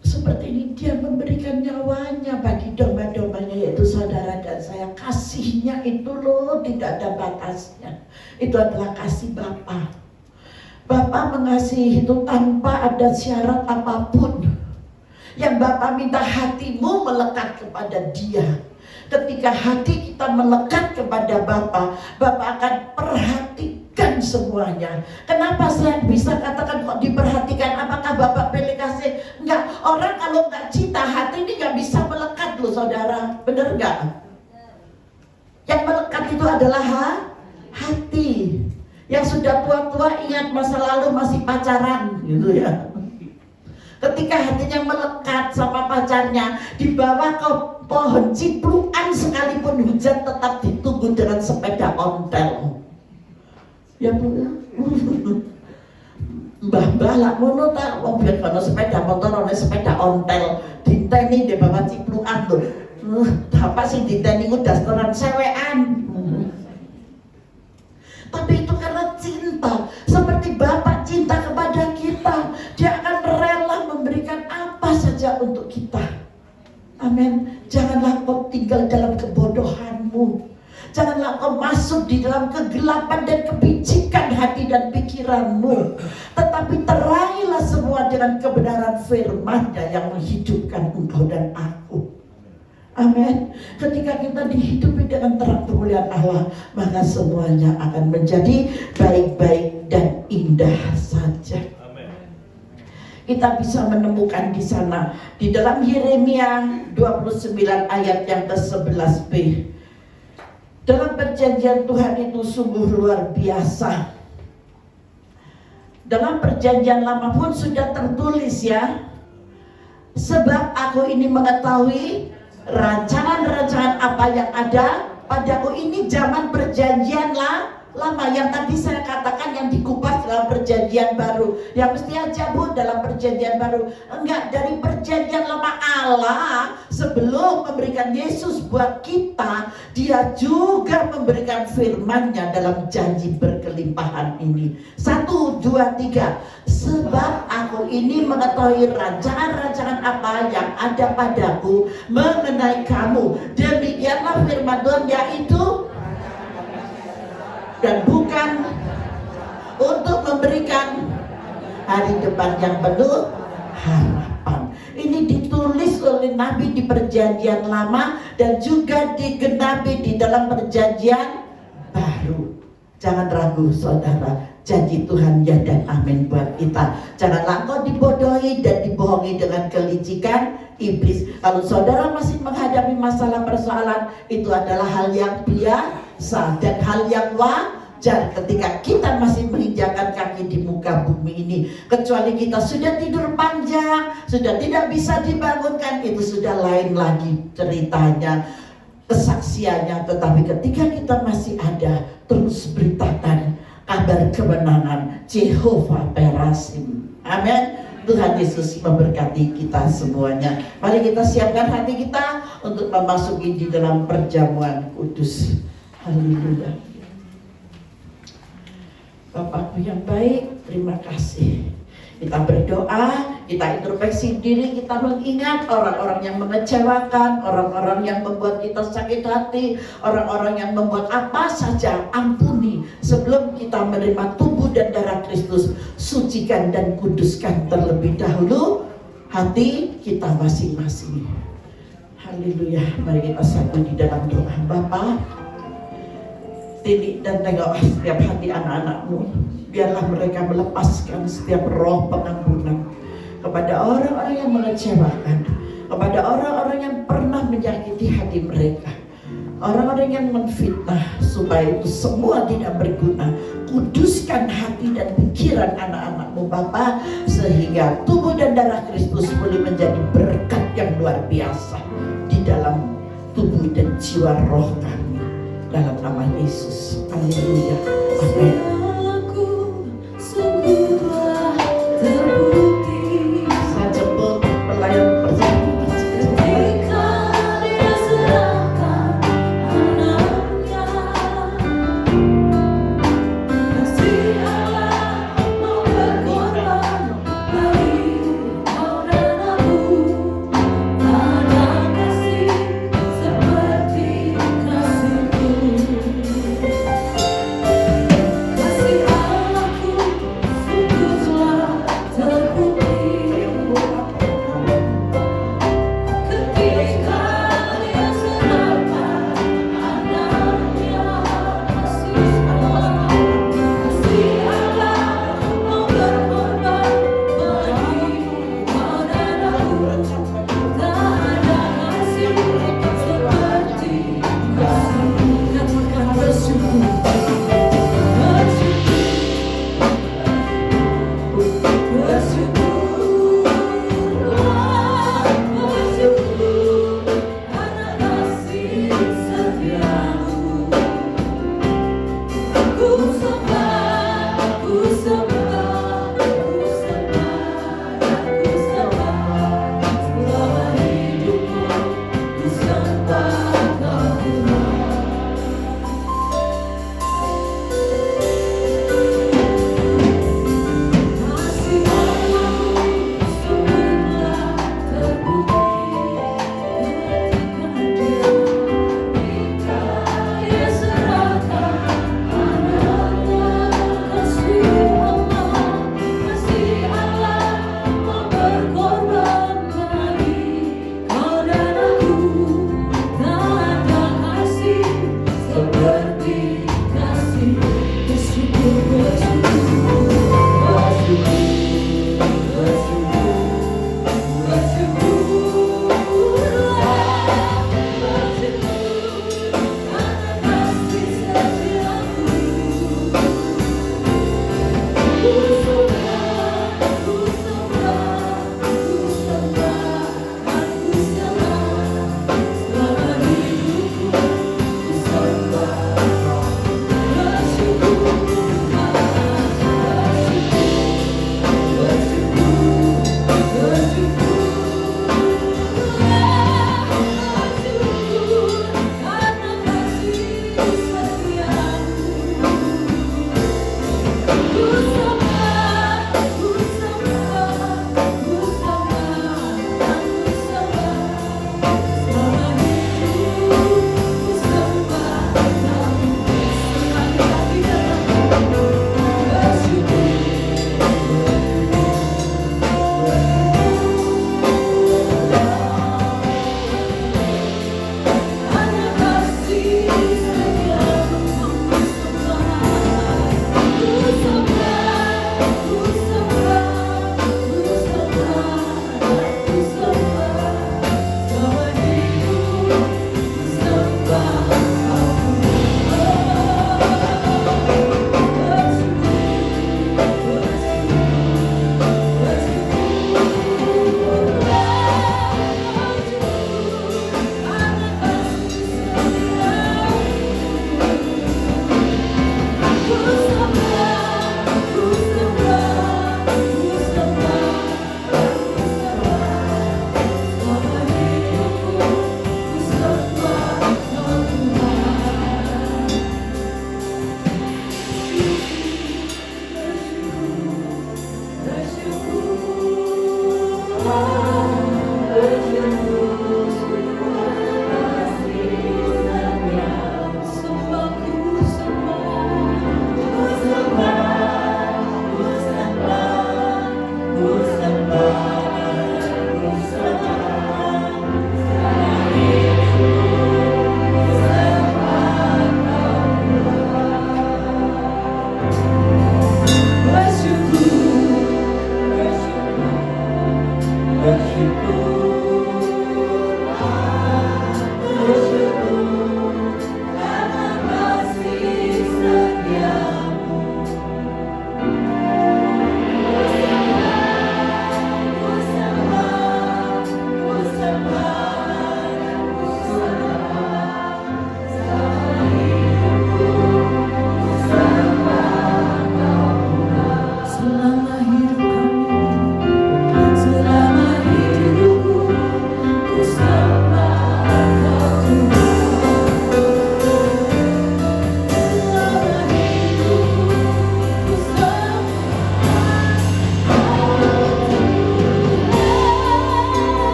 Seperti ini dia memberikan nyawanya bagi domba-dombanya, yaitu saudara dan saya. Kasihnya itu loh tidak ada batasnya. Itu adalah kasih Bapa. Bapa mengasihi itu tanpa ada syarat apapun. Yang Bapa minta hatimu melekat kepada Dia. Ketika hati kita melekat kepada Bapa, Bapa akan perhatikan semuanya. Kenapa saya bisa katakan kok diperhatikan? Apakah Bapak pilih kasih? Enggak, orang kalau enggak cinta hati ini enggak bisa melekat loh saudara. Bener enggak? Yang melekat itu adalah hati. Yang sudah tua-tua ingat masa lalu masih pacaran gitu ya. Ketika hatinya melekat sama pacarnya, dibawa ke pohon ciplukan sekalipun hujan tetap ditunggu dengan sepeda ontel. Ya Bu, mbah-mbah lah ngono ta, wong biyen kono sepeda motor ana sepeda ontel, diteni di bawah ciplukan lho. Dapat sing diteni ku dasteran sewekan. Tapi itu karena cinta, seperti Bapak cinta kepada kita, Dia akan rela memberikan apa saja untuk kita. Amin. Janganlah kau tinggal dalam kebodohanmu. Janganlah kau masuk di dalam kegelapan dan kepicikan hati dan pikiranmu. Tetapi terangilah semua dengan kebenaran firman-Nya yang menghidupkan engkau dan aku. Amin. Ketika kita dihidupi dengan terang kemuliaan Allah, maka semuanya akan menjadi baik-baik dan indah saja. Amin. Kita bisa menemukan di sana di dalam Yeremia 29 ayat yang ke-11b. Dalam perjanjian Tuhan itu sungguh luar biasa. Dalam perjanjian lama pun sudah tertulis ya. Sebab aku ini mengetahui rancangan-rancangan apa yang ada padaku. Ini zaman perjanjian lama yang tadi saya katakan, yang dikupas dalam perjanjian baru. Yang mesti aja Bu dalam perjanjian baru. Enggak, dari perjanjian lama. Allah sebelum memberikan Yesus buat kita, Dia juga memberikan firman-Nya dalam janji berkelimpahan ini. 1, 2, 3. Sebab aku ini mengetahui rancangan-rancangan apa yang ada padaku mengenai kamu. Demikianlah firman Tuhan, yaitu dan bukan untuk memberikan hari depan yang penuh harapan. Ini ditulis oleh Nabi di perjanjian lama dan juga digenapi di dalam perjanjian baru. Jangan ragu saudara, janji Tuhan ya dan amin buat kita. Janganlah engkau dibodohi dan dibohongi dengan kelicikan iblis. Kalau saudara masih menghadapi masalah persoalan, itu adalah hal yang biasa dan hal yang wajar ketika kita masih menginjakkan kaki di di muka bumi ini. Kecuali kita sudah tidur panjang, sudah tidak bisa dibangunkan, itu sudah lain lagi ceritanya, kesaksiannya. Tetapi ketika kita masih ada, terus beritakan kabar kemenangan Jehovah Perasim. Amin. Tuhan Yesus memberkati kita semuanya. Mari kita siapkan hati kita untuk memasuki di dalam perjamuan kudus. Haleluya. Bapakku yang baik, terima kasih. Kita berdoa, kita introspeksi diri, kita mengingat orang-orang yang mengecewakan, orang-orang yang membuat kita sakit hati, orang-orang yang membuat apa saja, ampuni. Sebelum kita menerima tubuh dan darah Kristus, sucikan dan kuduskan terlebih dahulu hati kita masing-masing. Haleluya. Mari kita satu di dalam doa. Bapa, tilik dan tengok setiap hati anak-anakmu. Biarlah mereka melepaskan setiap roh pengampunan kepada orang-orang yang mengecewakan, kepada orang-orang yang pernah menyakiti hati mereka, orang-orang yang menfitnah, supaya itu semua tidak berguna. Kuduskan hati dan pikiran anak-anakmu Bapa, sehingga tubuh dan darah Kristus boleh menjadi berkat yang luar biasa di dalam tubuh dan jiwa roh kami, dalam nama Yesus. Haleluya. Amin.